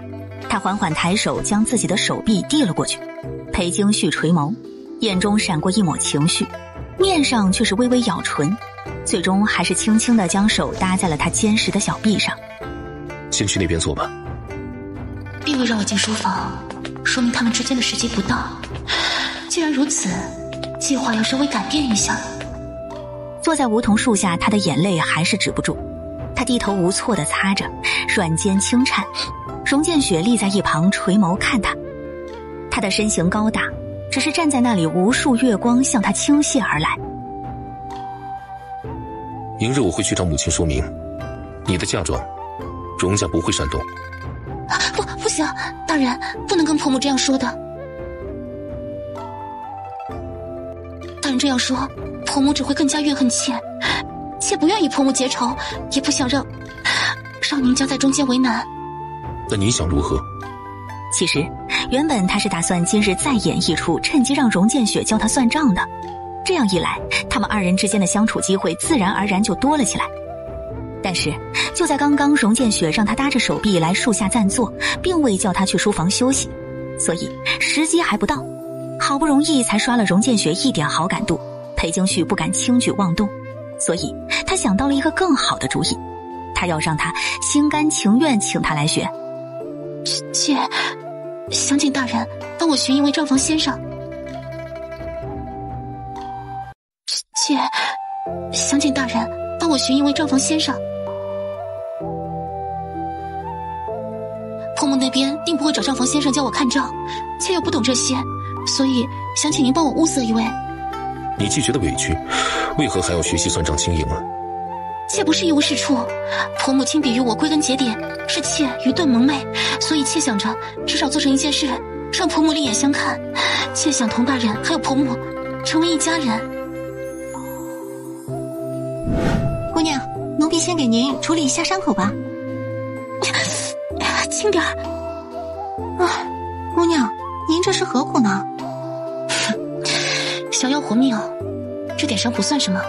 她缓缓抬手将自己的手臂递了过去。裴京旭垂眸，眼中闪过一抹情绪，面上却是微微咬唇，最终还是轻轻地将手搭在了她坚实的小臂上。先去那边坐吧。并未让我进书房，说明他们之间的时机不到。既然如此，计划要稍微改变一下。坐在梧桐树下，他的眼泪还是止不住，他低头无措地擦着，软肩轻颤。荣建雪立在一旁垂眸看他，他的身形高大，只是站在那里，无数月光向他倾泻而来。明日我会去找母亲说明，你的嫁妆，荣家不会煽动。不行，大人不能跟婆母这样说的。大人这样说，婆母只会更加怨恨妾，妾不愿意婆母结仇，也不想让您家在中间为难。那你想如何？其实原本他是打算今日再演一出，趁机让荣建雪教他算账的，这样一来，他们二人之间的相处机会自然而然就多了起来。但是就在刚刚，荣建雪让他搭着手臂来树下暂坐，并未叫他去书房休息，所以时机还不到。好不容易才刷了荣建雪一点好感度，裴京旭不敢轻举妄动，所以他想到了一个更好的主意，他要让他心甘情愿请他来学。妾想请大人帮我寻一位账房先生。妾想请大人帮我寻一位账房先生。婆母那边定不会找账房先生教我看账，妾又不懂这些，所以想请您帮我物色一位。你既觉得委屈，为何还要学习算账经营啊？妾不是一无是处，婆母亲比于我归根结底是妾愚钝蒙昧，所以妾想着至少做成一件事，让婆母另眼相看。妾想同大人还有婆母成为一家人。姑娘，奴婢先给您处理一下伤口吧。轻点儿。姑娘，您这是何苦呢？想要活命，这点伤不算什么。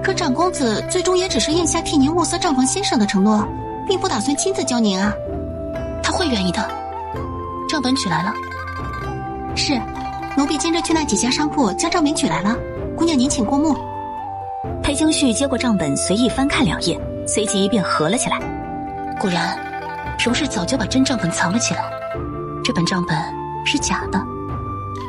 可长公子最终也只是应下替您物色账房先生的承诺，并不打算亲自教您啊。他会愿意的。账本取来了。是，奴婢今日去那几家商铺将账本取来了，姑娘您请过目。裴京旭接过账本，随意翻看2页，随即便合了起来。果然，荣氏早就把真账本藏了起来，这本账本是假的。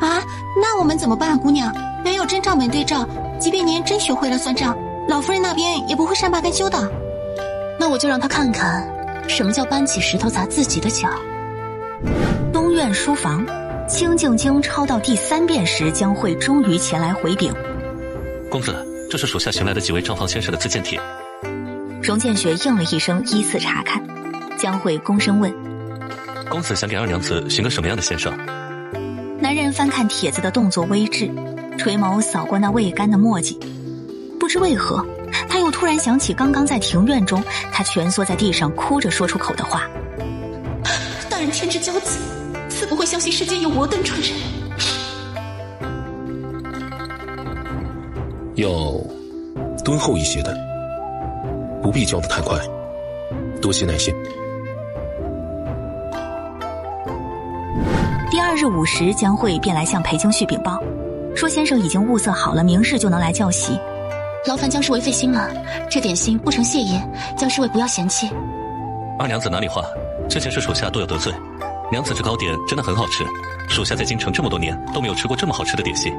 啊，那我们怎么办啊，姑娘？没有真账本对照，即便您真学会了算账，老夫人那边也不会善罢甘休的。那我就让他看看什么叫搬起石头砸自己的脚。东院书房，清静经抄到第3遍时，江慧终于前来回禀。公子，这是属下寻来的几位账房先生的自荐帖。荣建雪应了一声，依次查看。江慧躬身问：公子想给二娘子寻个什么样的先生？男人翻看帖子的动作微滞，垂眸扫过那未干的墨迹，不知为何，他又突然想起刚刚在庭院中，他蜷缩在地上哭着说出口的话：大人天之骄子，自不会相信世间有我等蠢人。要敦厚一些的，不必教得太快，多些耐心。第2日午时，江慧便来向裴京旭禀报，说先生已经物色好了，明日就能来教习。劳烦江侍卫费心了，这点心不成谢意，江侍卫不要嫌弃。二娘子哪里话，之前是属下多有得罪。娘子这糕点真的很好吃，属下在京城这么多年都没有吃过这么好吃的点心。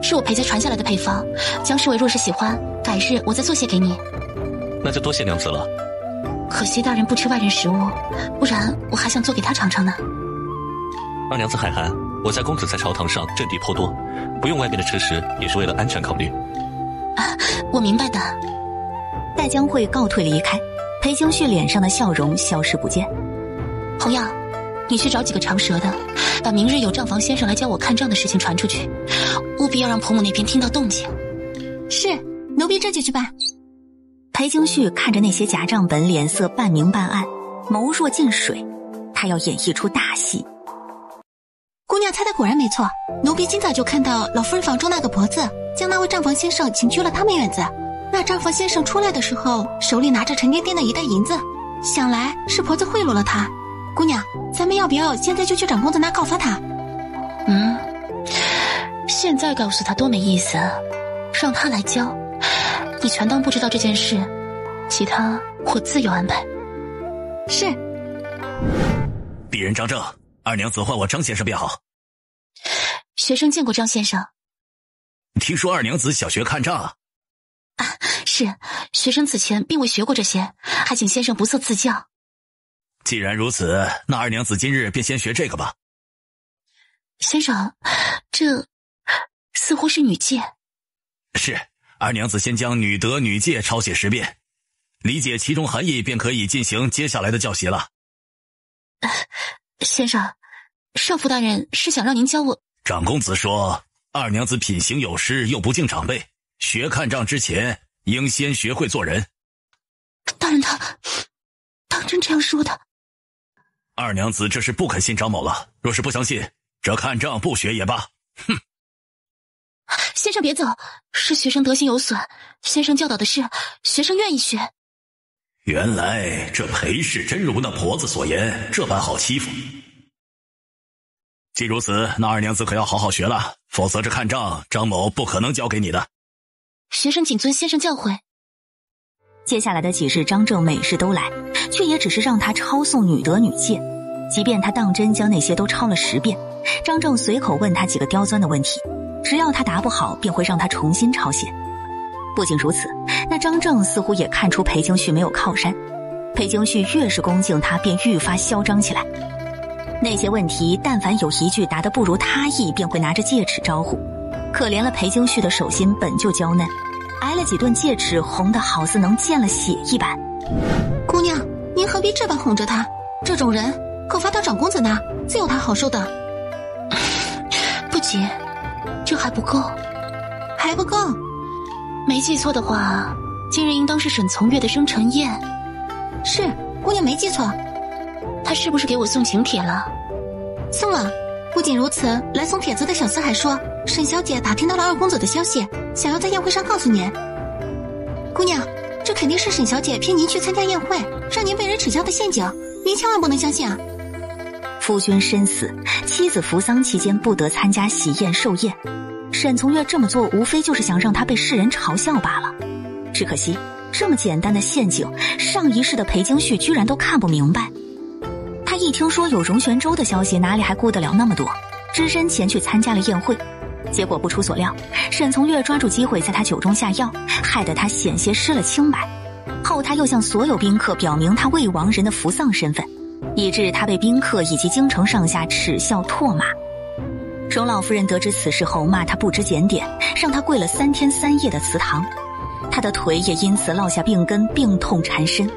是我裴家传下来的配方，江侍卫若是喜欢，改日我再做些给你。那就多谢娘子了。可惜大人不吃外人食物，不然我还想做给他尝尝呢。二娘子海涵，我家公子在朝堂上阵地颇多，不用外面的吃食也是为了安全考虑。我明白的。待江慧告退离开，裴京旭脸上的笑容消失不见。洪耀，你去找几个长舌的，把明日有账房先生来教我看账的事情传出去，务必要让婆母那边听到动静。是，奴婢这就去办。裴京旭看着那些夹账本，脸色半明半暗，眸若进水。他要演绎出大戏。姑娘猜的果然没错，奴婢今早就看到老夫人房中那个婆子将那位账房先生请去了他们院子。那账房先生出来的时候，手里拿着沉甸甸的一袋银子，想来是婆子贿赂了他。姑娘，咱们要不要现在就去长公子那告发他？现在告诉他多没意思，让他来教，你全当不知道这件事，其他我自有安排。是。鄙人张正，二娘子唤我张先生便好。学生见过张先生。听说二娘子小学看账。是，学生此前并未学过这些，还请先生不色赐教。既然如此，那二娘子今日便先学这个吧。先生，这似乎是女戒。是，二娘子先将女德女戒抄写10遍，理解其中含义，便可以进行接下来的教习了。先生，少妇大人是想让您教我。长公子说，二娘子品行有失，又不敬长辈，学看账之前应先学会做人。大人他当真这样说的？二娘子这是不肯信张某了，若是不相信，这看账不学也罢。哼！先生别走，是学生德行有损，先生教导的事，学生愿意学。原来这裴氏真如那婆子所言，这般好欺负。既如此，那二娘子可要好好学了，否则这看账张某不可能教给你的。学生谨遵先生教诲。接下来的几日，张正每日都来，却也只是让他抄诵女德女戒。即便他当真将那些都抄了10遍，张正随口问他几个刁钻的问题，只要他答不好，便会让他重新抄写。不仅如此，那张正似乎也看出裴京旭没有靠山，裴京旭越是恭敬他，便愈发嚣张起来。那些问题但凡有一句答得不如他意，便会拿着戒尺招呼。可怜了裴京旭的手心本就娇嫩，挨了几顿戒尺，红得好似能见了血一般。姑娘，您何必这般哄着他？这种人可发到长公子那，自有他好受的。不急，这还不够。还不够？没记错的话，今日应当是沈从月的生辰宴。是，姑娘没记错。他是不是给我送请帖了？送了。不仅如此，来送帖子的小厮还说，沈小姐打听到了二公子的消息，想要在宴会上告诉您。姑娘，这肯定是沈小姐骗您去参加宴会，让您被人耻笑的陷阱，您千万不能相信啊！夫君身死，妻子服丧期间不得参加喜宴寿宴，沈从月这么做，无非就是想让他被世人嘲笑罢了。只可惜，这么简单的陷阱，上一世的裴京旭居然都看不明白。他一听说有荣玄州的消息，哪里还顾得了那么多，只身前去参加了宴会。结果不出所料，沈从月抓住机会在他酒中下药，害得他险些失了清白。后他又向所有宾客表明他未亡人的服丧身份，以致他被宾客以及京城上下耻笑唾骂。荣老夫人得知此事后，骂他不知检点，让他跪了3天3夜的祠堂。他的腿也因此落下病根，病痛缠身。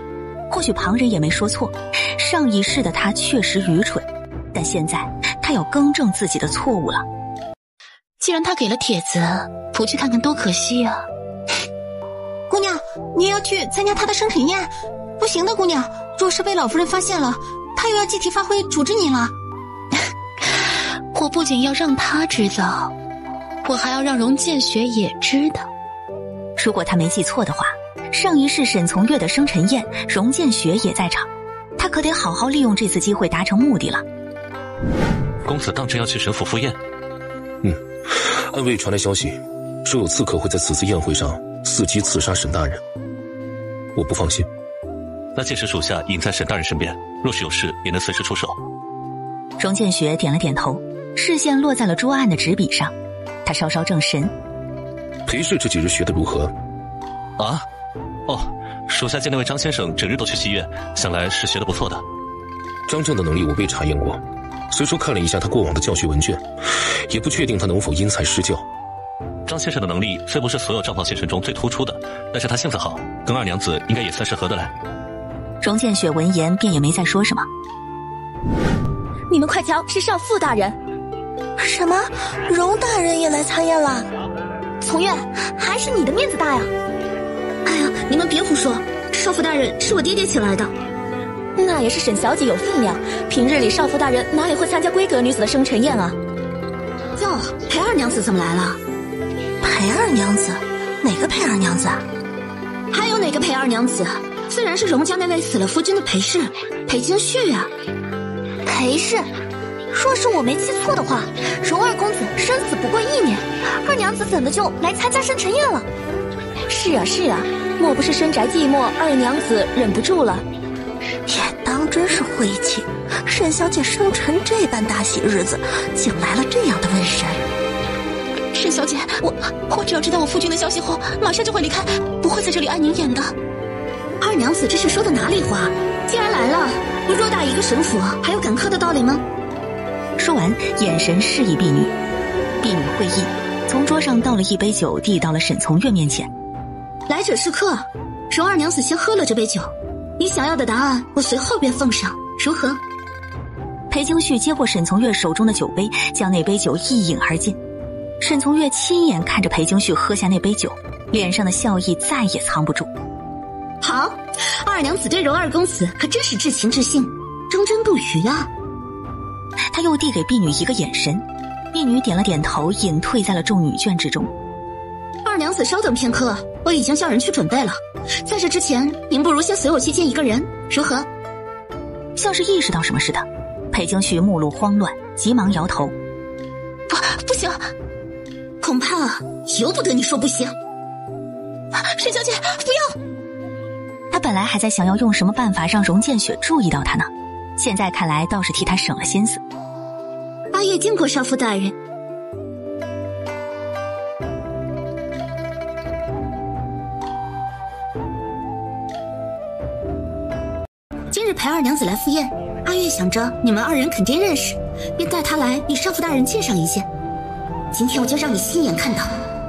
或许旁人也没说错，上一世的他确实愚蠢，但现在他要更正自己的错误了。既然他给了帖子，不去看看多可惜啊！姑娘，你也要去参加他的生辰宴？不行的，姑娘，若是被老夫人发现了，她又要借题发挥处置您了。我不仅要让他知道，我还要让荣建学也知道。如果他没记错的话，上一世沈从月的生辰宴，荣建学也在场，他可得好好利用这次机会达成目的了。公子当真要去沈府赴宴？暗卫传来消息，说有刺客会在此次宴会上伺机刺杀沈大人，我不放心。那届时属下隐在沈大人身边，若是有事也能随时出手。荣建雪点了点头，视线落在了桌案的纸笔上，他稍稍正神。裴氏这几日学得如何？啊？哦，属下见那位张先生整日都去戏院，想来是学得不错的。张正的能力我未查验过，虽说看了一下他过往的教学文卷，也不确定他能否因材施教。张先生的能力虽不是所有账房先生中最突出的，但是他性子好，跟二娘子应该也算是合得来。荣建雪闻言便也没再说什么。你们快瞧，是少妇大人。什么？荣大人也来参宴了？从月，还是你的面子大呀！哎呀，你们别胡说，少妇大人是我爹爹请来的。那也是沈小姐有分量，平日里少妇大人哪里会参加闺阁女子的生辰宴啊？哟，裴二娘子怎么来了？裴二娘子？哪个裴二娘子啊？还有哪个裴二娘子？自然是荣家那位死了夫君的裴氏，裴京旭啊。裴氏？若是我没记错的话，荣二公子生死不过1年，二娘子怎么就来参加生辰宴了？是啊是啊，莫不是深宅寂寞，二娘子忍不住了？也当真是晦气，沈小姐生辰这般大喜日子，竟来了这样的瘟神。沈小姐，我只要知道我夫君的消息后，马上就会离开，不会在这里安宁宴的。二娘子这是说的哪里话？既然来了，我偌大一个沈府，还有赶客的道理吗？说完，眼神示意婢女。婢女会意，从桌上倒了一杯酒，递到了沈从月面前。来者是客，荣二娘子先喝了这杯酒，你想要的答案，我随后便奉上，如何？裴京旭接过沈从月手中的酒杯，将那杯酒一饮而尽。沈从月亲眼看着裴京旭喝下那杯酒，脸上的笑意再也藏不住。好，二娘子对荣二公子可真是至情至性，忠贞不渝啊。他又递给婢女一个眼神，婢女点了点头，隐退在了众女眷之中。二娘子稍等片刻，我已经叫人去准备了。在这之前，您不如先随我去见一个人，如何？像是意识到什么似的，裴京旭目露慌乱，急忙摇头。不行，恐怕由不得你说不行。沈小姐，不要！他本来还在想要用什么办法让荣建雪注意到他呢，现在看来倒是替他省了心思。阿月见过少妇大人。今日裴二娘子来赴宴，阿月想着你们二人肯定认识，便带她来与少妇大人见上一见。今天我就让你亲眼看到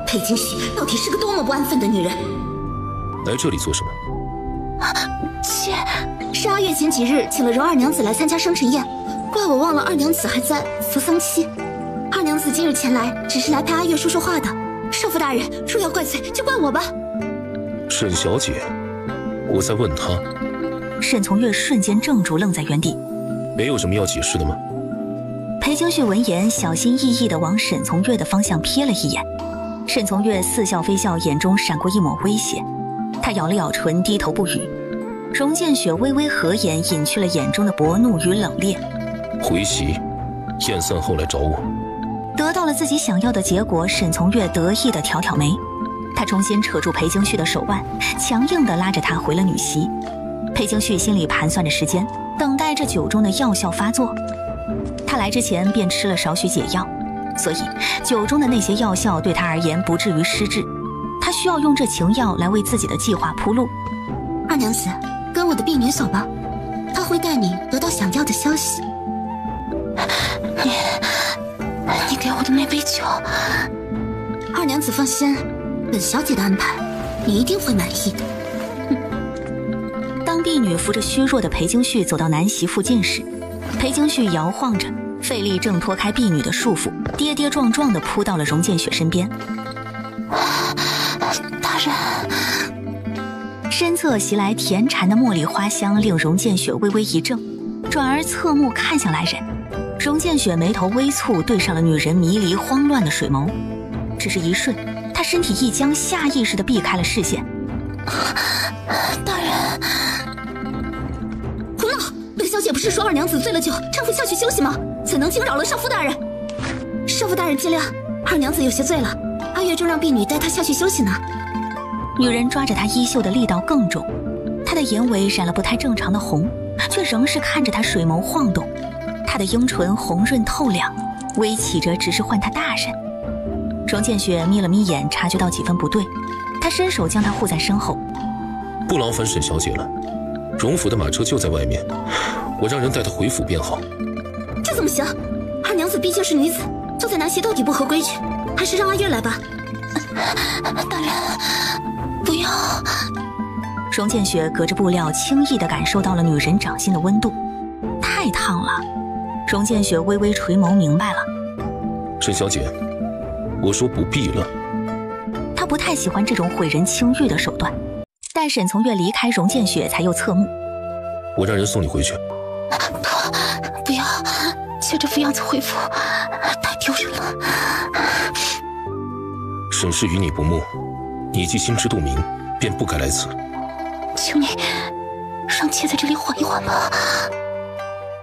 裴京旭到底是个多么不安分的女人。来这里做什么？是阿月前几日请了荣二娘子来参加生辰宴，怪我忘了二娘子还在服丧期。二娘子今日前来，只是来陪阿月说说话的。少妇大人若要怪罪，就怪我吧。沈小姐，我在问她。沈从月瞬间怔住，愣在原地。没有什么要解释的吗？裴京旭闻言，小心翼翼地往沈从月的方向瞥了一眼。沈从月似笑非笑，眼中闪过一抹威胁。他咬了咬唇，低头不语。荣建雪微微合眼，隐去了眼中的薄怒与冷冽。回席，宴散后来找我。得到了自己想要的结果，沈从月得意地挑挑眉。他重新扯住裴京旭的手腕，强硬地拉着他回了女席。裴京旭心里盘算着时间，等待着酒中的药效发作。他来之前便吃了少许解药，所以酒中的那些药效对他而言不至于失智。他需要用这情药来为自己的计划铺路。二娘子，跟我的婢女走吧，她会带你得到想要的消息。你给我的那杯酒。二娘子放心，本小姐的安排，你一定会满意的。当婢女扶着虚弱的裴京旭走到南席附近时，裴京旭摇晃着，费力挣脱开婢女的束缚，跌跌撞撞地扑到了荣建雪身边。大人。身侧袭来甜馋的茉莉花香令荣建雪微微一怔，转而侧目看向来人。荣建雪眉头微蹙，对上了女人迷离慌乱的水眸。只是一瞬，她身体一僵，下意识地避开了视线。大人，胡闹！本小姐不是说二娘子醉了酒，丈夫下去休息吗？怎能惊扰了少妇大人？少妇大人见谅，二娘子有些醉了，阿月正让婢女带她下去休息呢。女人抓着他衣袖的力道更重，她的眼尾染了不太正常的红，却仍是看着他水眸晃动。她的樱唇红润透亮，微起着只是唤他大人。荣建雪眯了眯眼，察觉到几分不对，他伸手将她护在身后。不劳烦沈小姐了，荣府的马车就在外面，我让人带她回府便好。这怎么行？二娘子毕竟是女子，做在南溪到底不合规矩，还是让阿月来吧。大人，不要！荣建雪隔着布料轻易地感受到了女人掌心的温度，太烫了。荣建雪微微垂眸，明白了。沈小姐，我说不必了。她不太喜欢这种毁人清誉的手段，待沈从月离开荣建雪，才又侧目。我让人送你回去。不要，接着扶样子回府，太丢人了。沈氏与你不睦，你既心知肚明，便不该来此。求你让妾在这里缓一缓吧。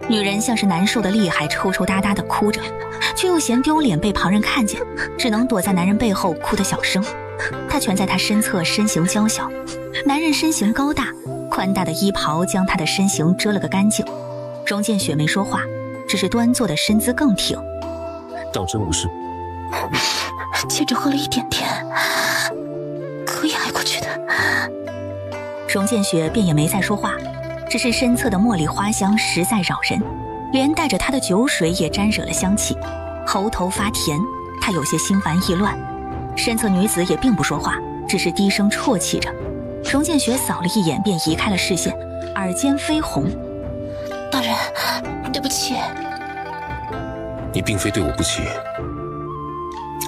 女人像是难受的厉害，抽抽搭搭的哭着，却又嫌丢脸被旁人看见，只能躲在男人背后哭得小声。她蜷在他身侧，身形娇小，男人身形高大，宽大的衣袍将她的身形遮了个干净。荣建雪没说话，只是端坐的身姿更挺。当真无事？妾只喝了一点点，可以挨过去的。荣建雪便也没再说话，只是身侧的茉莉花香实在扰人，连带着她的酒水也沾惹了香气，喉头发甜，她有些心烦意乱。身侧女子也并不说话，只是低声啜泣着。荣建雪扫了一眼便移开了视线，耳尖绯红。大人，对不起。你并非对我不起，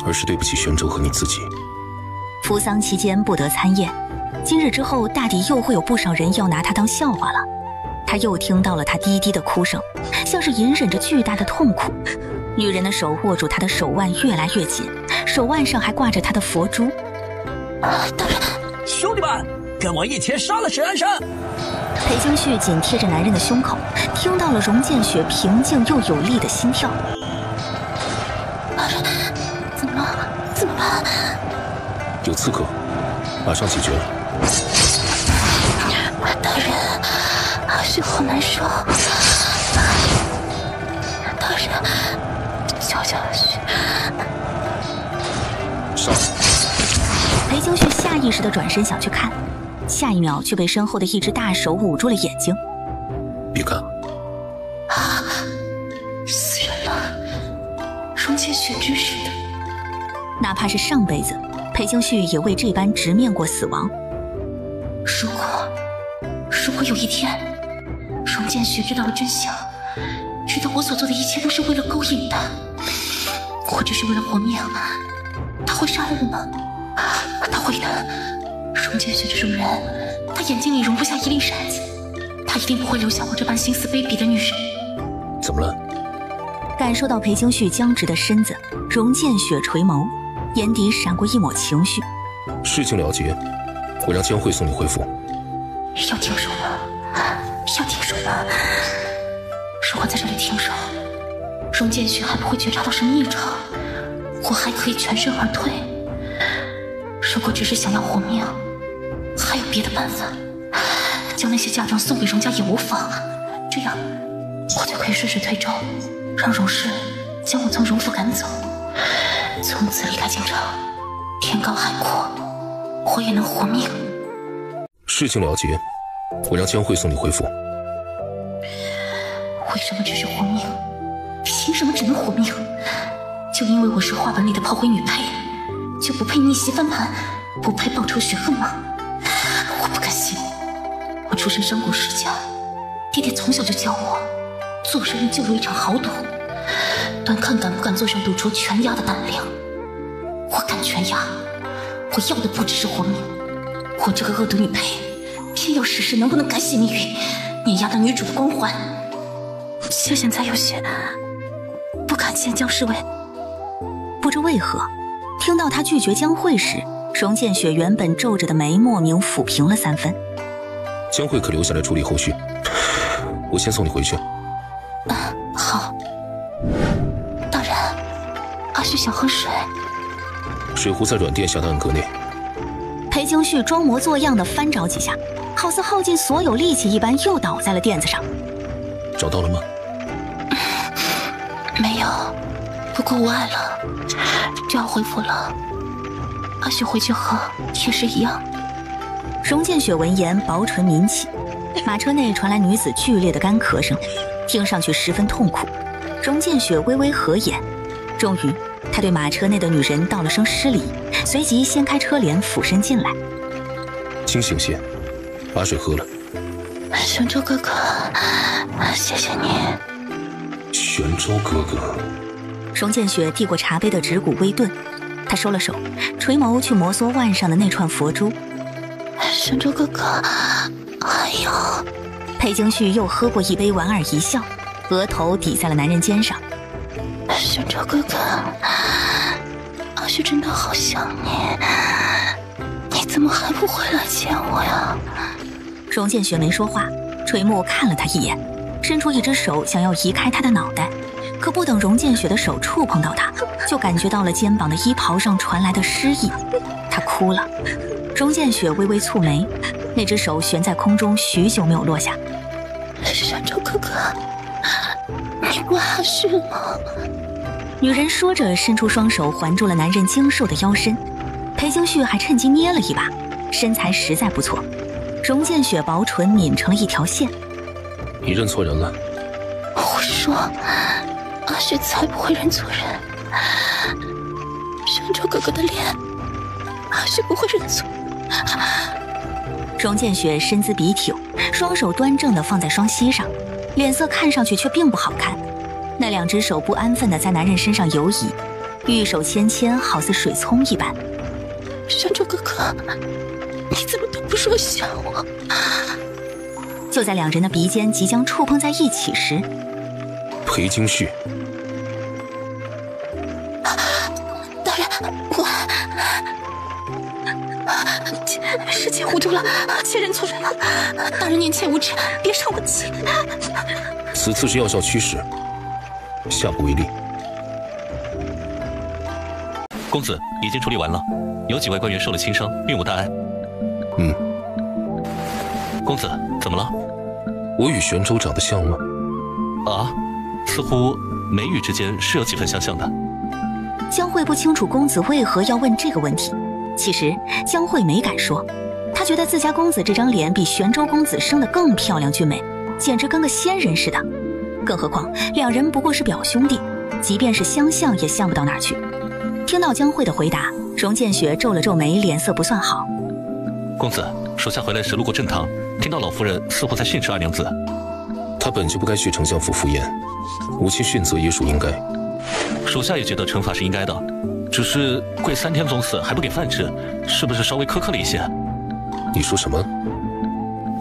而是对不起玄州和你自己。扶丧期间不得参宴，今日之后大抵又会有不少人要拿他当笑话了。他又听到了他低低的哭声，像是隐忍着巨大的痛苦。女人的手握住他的手腕越来越紧，手腕上还挂着他的佛珠。大人，兄弟们，跟我一起杀了沈安山！裴京旭紧贴着男人的胸口，听到了荣建雪平静又有力的心跳。大人，怎么了？怎么办？有刺客，马上解决了。大人，阿雪好难受。大人，教教阿雪。杀！裴京旭下意识地转身想去看，下一秒却被身后的一只大手捂住了眼睛。别看！死人了！荣建雪指使的。哪怕是上辈子，裴京旭也为这般直面过死亡。如果有一天，荣建雪知道了真相，知道我所做的一切都是为了勾引他，或者是为了活命，他会杀了我吗？他会的。荣建雪这种人，他眼睛里容不下一粒骰子，他一定不会留下我这般心思卑鄙的女人。怎么了？感受到裴京旭僵直的身子，荣建雪垂眸，眼底闪过一抹情绪。事情了结，我让江慧送你回府。要停手吗？要停手吗？如果在这里停手，荣建雪还不会觉察到什么异常，我还可以全身而退。如果只是想要活命，还有别的办法，将那些嫁妆送给荣家也无妨，这样我就可以顺水推舟，让荣氏将我从荣府赶走，从此离开京城，天高海阔，我也能活命。事情了结，我让江慧送你回府。为什么只是活命？凭什么只能活命？就因为我是画本里的炮灰女配，就不配逆袭翻盘，不配报仇雪恨吗？我不甘心。我出身商贾世家，爹爹从小就教我，做人就有一场豪赌，端看敢不敢坐上赌桌全押的胆量。我敢全押，我要的不只是活命，我这个恶毒女配，偏要试试能不能改写命运，碾压到女主的光环。现在有些不敢见江侍卫。不知为何，听到他拒绝江慧时，荣建雪原本皱着的眉莫名抚平了3分。江慧可留下来处理后续，我先送你回去。好。大人，阿雪想喝水。水壶在软垫下的暗格内。裴京旭装模作样的翻找几下，好似耗尽所有力气一般，又倒在了垫子上。找到了吗？没有，不过无碍了，就要恢复了。阿雪回去和铁石一样。荣建雪闻言，薄唇抿起。马车内传来女子剧烈的干咳声，听上去十分痛苦。荣建雪微微合眼，终于，他对马车内的女人道了声失礼，随即掀开车帘，俯身进来。清醒些，把水喝了。玄州哥哥，谢谢你。玄州哥哥。荣建雪递过茶杯的指骨微顿，他收了手，垂眸去摩挲腕上的那串佛珠。玄州哥哥，哎呦！裴京旭又喝过一杯，莞尔一笑，额头抵在了男人肩上。玄州哥哥，阿雪真的好想你，你怎么还不回来见我呀？荣建雪没说话，垂目看了他一眼，伸出一只手想要移开他的脑袋，可不等荣建雪的手触碰到他，就感觉到了肩膀的衣袍上传来的湿意，他哭了。荣建雪微微蹙眉，那只手悬在空中许久没有落下。玄州哥哥，你不阿雪吗？女人说着，伸出双手环住了男人精瘦的腰身。裴京旭还趁机捏了一把，身材实在不错。荣建雪薄唇抿成了一条线。你认错人了。胡说，阿雪才不会认错人。玄州哥哥的脸，阿雪不会认错。荣建雪身姿笔挺，双手端正地放在双膝上，脸色看上去却并不好看。那两只手不安分地在男人身上游移，玉手纤纤，好似水葱一般。玄州哥哥，你怎么都不说想我？就在两人的鼻尖即将触碰在一起时，裴京旭，大人，我是姐糊涂了，妾认错人了。大人念妾无知，别伤我气。此次是药效驱使，下不为例。公子已经处理完了，有几位官员受了轻伤，并无大碍。公子怎么了？我与玄州长得像吗？啊，似乎眉宇之间是有几分相像的。江慧不清楚公子为何要问这个问题，其实江慧没敢说，她觉得自家公子这张脸比玄州公子生得更漂亮俊美，简直跟个仙人似的。更何况两人不过是表兄弟，即便是相像也像不到哪儿去。听到江慧的回答，荣建雪皱了皱眉，脸色不算好。公子，属下回来时路过正堂，听到老夫人似乎在训斥二娘子。她本就不该去丞相府赴宴，母亲训责也属应该。属下也觉得惩罚是应该的，只是跪3天宗祠还不给饭吃，是不是稍微苛刻了一些？你说什么？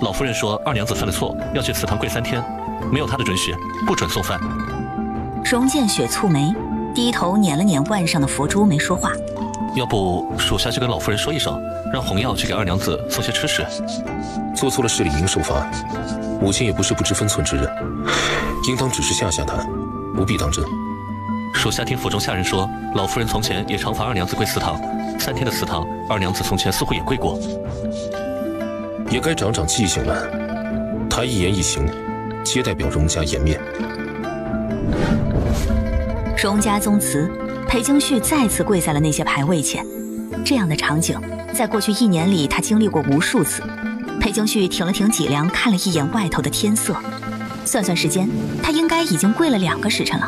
老夫人说二娘子犯了错，要去祠堂跪3天，没有她的准许，不准送饭。荣建雪蹙眉，低头捻了捻腕上的佛珠，没说话。要不属下就跟老夫人说一声，让红药去给二娘子送些吃食。做错了事理应受罚，母亲也不是不知分寸之人，应当只是吓吓她，不必当真。属下听府中下人说，老夫人从前也常罚二娘子跪祠堂，3天的祠堂，二娘子从前似乎也跪过。也该长长记性了，她一言一行，皆代表荣家颜面。荣家宗祠，裴京旭再次跪在了那些牌位前。这样的场景，在过去1年里，他经历过无数次。裴京旭挺了挺脊梁，看了一眼外头的天色，算算时间，他应该已经跪了2个时辰了。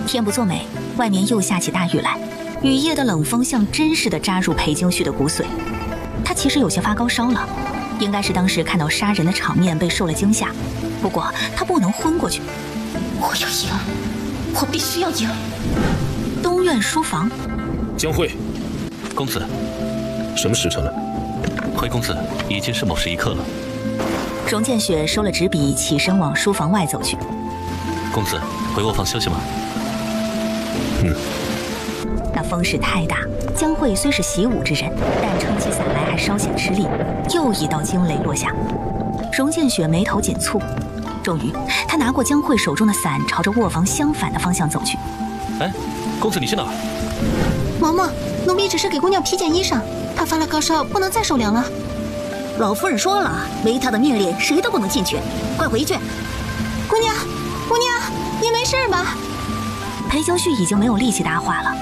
天不作美，外面又下起大雨来，雨夜的冷风像针似的扎入裴京旭的骨髓。他其实有些发高烧了，应该是当时看到杀人的场面被受了惊吓。不过他不能昏过去，我要赢，我必须要赢。东院书房，江慧，公子，什么时辰了？回公子，已经是某时一刻了。荣建雪收了纸笔，起身往书房外走去。公子，回卧房休息吗？那风势太大，江慧虽是习武之人，但撑起伞来还稍显吃力。又一道惊雷落下，荣建雪眉头紧蹙。终于，他拿过江慧手中的伞，朝着卧房相反的方向走去。哎，公子你去哪儿？嬷嬷，奴婢只是给姑娘披件衣裳，她发了高烧，不能再受凉了。老夫人说了，没她的命令，谁都不能进去，快回去。姑娘，姑娘，你没事吧？裴京旭已经没有力气答话了，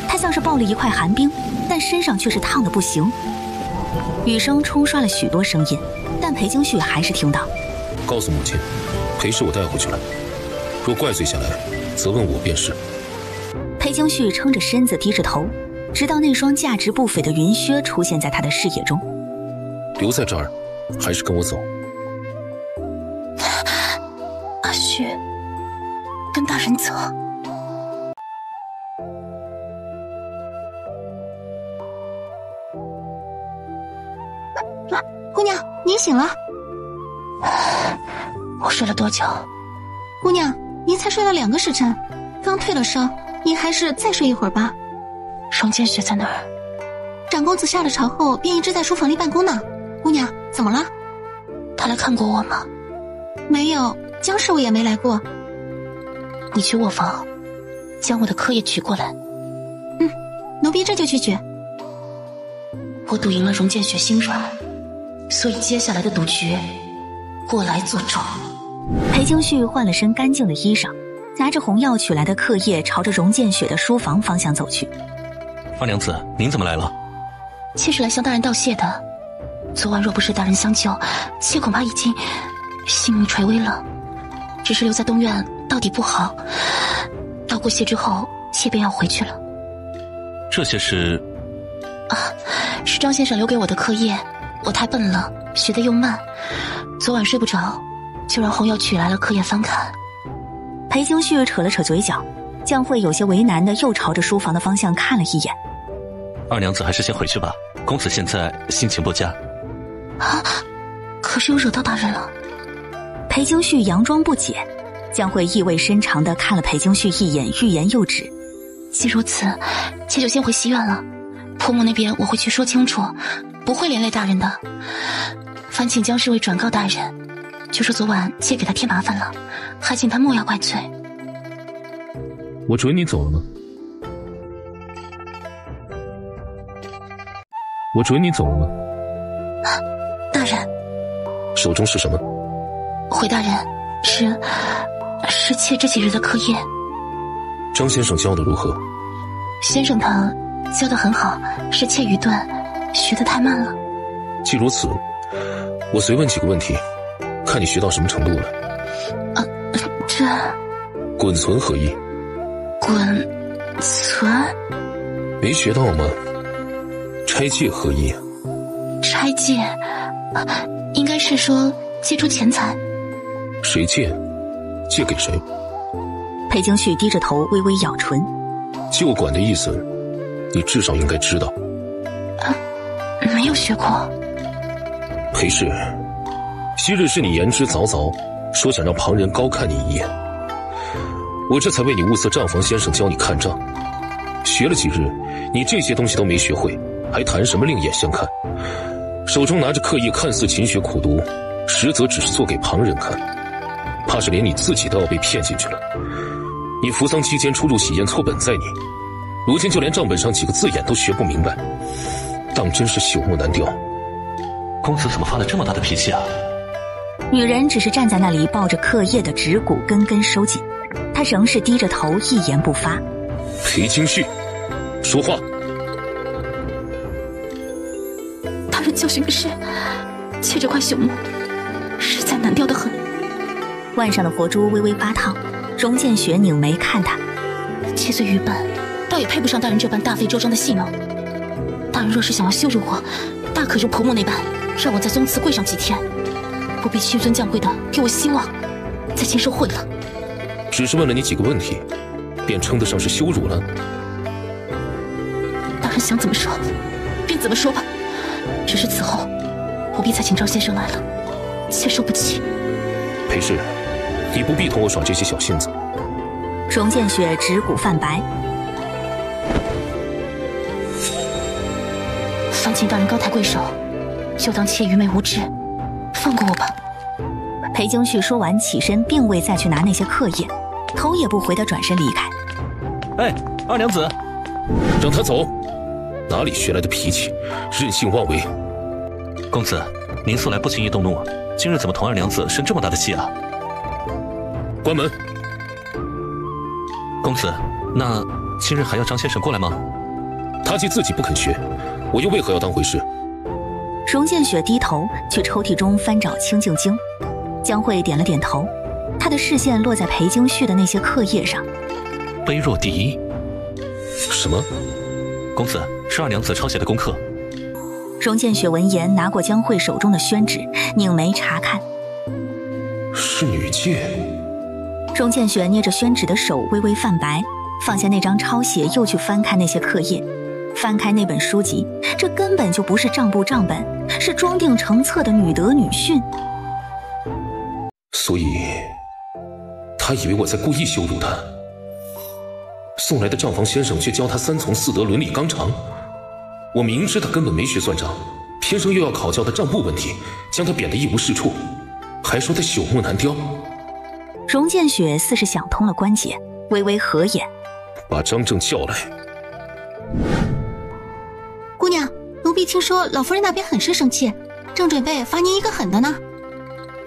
他像是抱了一块寒冰，但身上却是烫得不行。雨声冲刷了许多声音，但裴京旭还是听到。告诉母亲，裴氏我带回去了，若怪罪下来，责问我便是。裴京旭撑着身子低着头，直到那双价值不菲的云靴出现在他的视野中。留在这儿，还是跟我走？阿旭，跟大人走。姑娘，你醒了。我睡了多久？姑娘，你才睡了2个时辰，刚退了烧，你还是再睡一会儿吧。荣建雪在哪儿？长公子下了朝后，便一直在书房里办公呢。姑娘，怎么了？他来看过我吗？没有，江师我也没来过。你去卧房，将我的课业取过来。奴婢这就去取。我赌赢了荣建雪心软，所以接下来的赌局，过来做主。裴京旭换了身干净的衣裳，拿着红药取来的课业，朝着荣建雪的书房方向走去。二娘子，您怎么来了？妾是来向大人道谢的。昨晚若不是大人相救，妾恐怕已经性命垂危了。只是留在东院到底不好，道过谢之后，妾便要回去了。这些是？是张先生留给我的课业，我太笨了，学得又慢，昨晚睡不着，就让红药取来了课业翻看。裴京旭扯了扯嘴角，江慧有些为难的又朝着书房的方向看了一眼。二娘子还是先回去吧，公子现在心情不佳。可是我惹到大人了。裴京旭佯装不解，江慧意味深长地看了裴京旭一眼，欲言又止。既如此，妾就先回西院了。婆母那边我会去说清楚，不会连累大人的。烦请江侍卫转告大人，就说昨晚妾给他添麻烦了，还请他莫要怪罪。我准你走了吗？我准你走了吗？大人。手中是什么？回大人，是妾这几日的课业。张先生教的如何？先生他教得很好，是妾愚钝，学得太慢了。既如此，我随问几个问题，看你学到什么程度了。这滚存何意？滚存没学到吗？拆借何意？拆借应该是说借出钱财。谁借？借给谁？裴京旭低着头，微微咬唇。旧管的意思，你至少应该知道。没有学过。裴氏，昔日是你言之凿凿，说想让旁人高看你一眼，我这才为你物色账房先生教你看账。学了几日，你这些东西都没学会，还谈什么另眼相看？手中拿着课业，看似勤学苦读，实则只是做给旁人看，怕是连你自己都要被骗进去了。你扶丧期间出入喜宴错本在你，如今就连账本上几个字眼都学不明白，当真是朽木难雕。公子怎么发了这么大的脾气啊？女人只是站在那里抱着课业的指骨根根收紧，她仍是低着头一言不发。裴京旭，说话。大人教训的是，妾这块朽木实在难雕得很。腕上的佛珠微微发烫，荣建雪拧眉看他。妾虽愚笨，倒也配不上大人这般大费周章的戏弄。大人若是想要羞辱我，大可如婆母那般，让我在宗祠跪上几天，不必屈尊降贵的给我希望，再接受贿了。只是问了你几个问题，便称得上是羞辱了？大人想怎么说，便怎么说吧。只是此后，不必再请赵先生来了，妾受不起。裴氏，你不必同我耍这些小性子。荣建雪指骨泛白。烦请大人高抬贵手，就当妾愚昧无知，放过我吧。裴京旭说完起身，并未再去拿那些课业，头也不回地转身离开。哎，二娘子，让他走。哪里学来的脾气，任性妄为！公子，您素来不轻易动怒，今日怎么同二娘子生这么大的气啊？关门。公子，那今日还要张先生过来吗？他既自己不肯学，我又为何要当回事？荣建雪低头去抽屉中翻找清净经，江慧点了点头，她的视线落在裴京旭的那些课业上。卑弱第一。什么？公子，是二娘子抄写的功课。荣建雪闻言，拿过江慧手中的宣纸，拧眉查看。是女诫。荣建雪捏着宣纸的手微微泛白，放下那张抄写，又去翻看那些课业。翻开那本书籍，这根本就不是账簿账本，是装订成册的女德女训。所以，他以为我在故意羞辱他。送来的账房先生却教他三从四德伦理纲常，我明知他根本没学算账，偏生又要考教他账簿问题，将他贬得一无是处，还说他朽木难雕。荣建雪似是想通了关节，微微合眼，把张正叫来。姑娘，奴婢听说老夫人那边很是生气，正准备罚您一个狠的呢。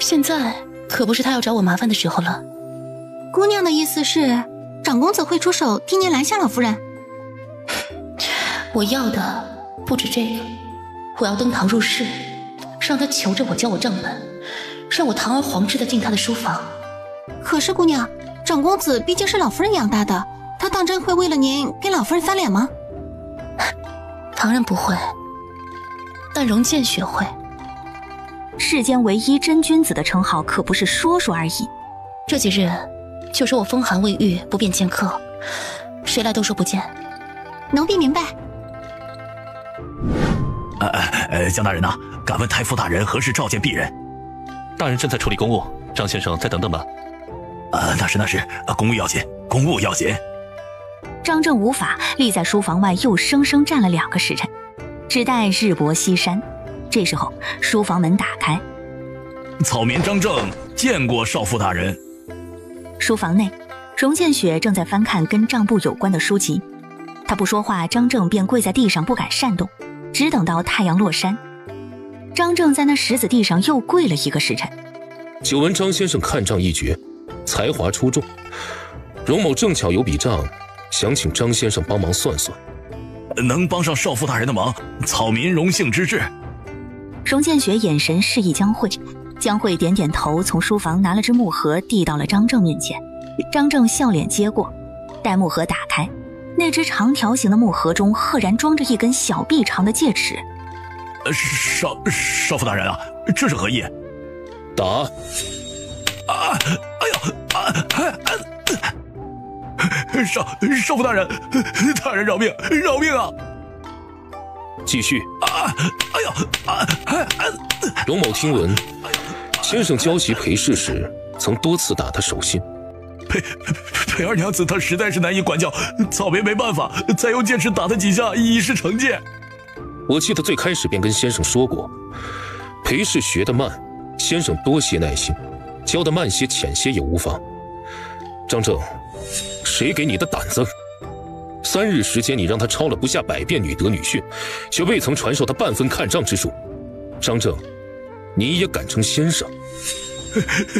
现在可不是他要找我麻烦的时候了。姑娘的意思是，长公子会出手替您拦下老夫人？我要的不止这个，我要登堂入室，让他求着我教我账本，让我堂而皇之的进他的书房。可是姑娘，长公子毕竟是老夫人养大的，他当真会为了您跟老夫人翻脸吗？当然不会，但荣建学会。世间唯一真君子的称号可不是说说而已。这几日就说我风寒未愈，不便见客，谁来都说不见。奴婢明白。江大人呐，敢问太傅大人何时召见鄙人？大人正在处理公务，张先生再等等吧。那是，公务要紧，公务要紧。张正无法立在书房外，又生生站了2个时辰，只待日薄西山。这时候，书房门打开，草民张正见过少傅大人。书房内，荣建雪正在翻看跟账簿有关的书籍，他不说话，张正便跪在地上不敢擅动，只等到太阳落山。张正在那石子地上又跪了1个时辰。久闻张先生看账一绝，才华出众，荣某正巧有笔账，想请张先生帮忙算算。能帮上少傅大人的忙，草民荣幸之至。荣建雪眼神示意江慧，江慧点点头，从书房拿了只木盒递到了张正面前。张正笑脸接过，待木盒打开，那只长条形的木盒中赫然装着一根小臂长的戒尺。少傅大人啊，这是何意？打！少傅大人，大人饶命，饶命啊！继续。荣某听闻，先生教习裴氏时，曾多次打他手心。裴二娘子她实在是难以管教，草民没办法，才用戒尺打他几下，以示惩戒。我记得最开始便跟先生说过，裴氏学得慢，先生多些耐心，教得慢些浅些也无妨。张正，谁给你的胆子？3日时间，你让他抄了不下100遍女德女训，却未曾传授他半分看账之术。张正，你也敢称先生？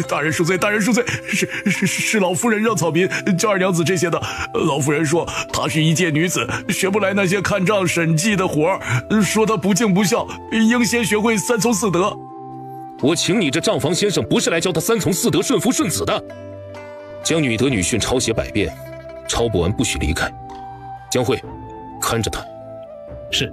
大人恕罪，大人恕罪，是老夫人让草民教二娘子这些的。老夫人说她是一介女子，学不来那些看账审计的活儿，说她不敬不孝，应先学会3从4德。我请你这账房先生不是来教他3从4德顺服顺子的。将女德女训抄写100遍，抄不完不许离开。江慧，看着他。是。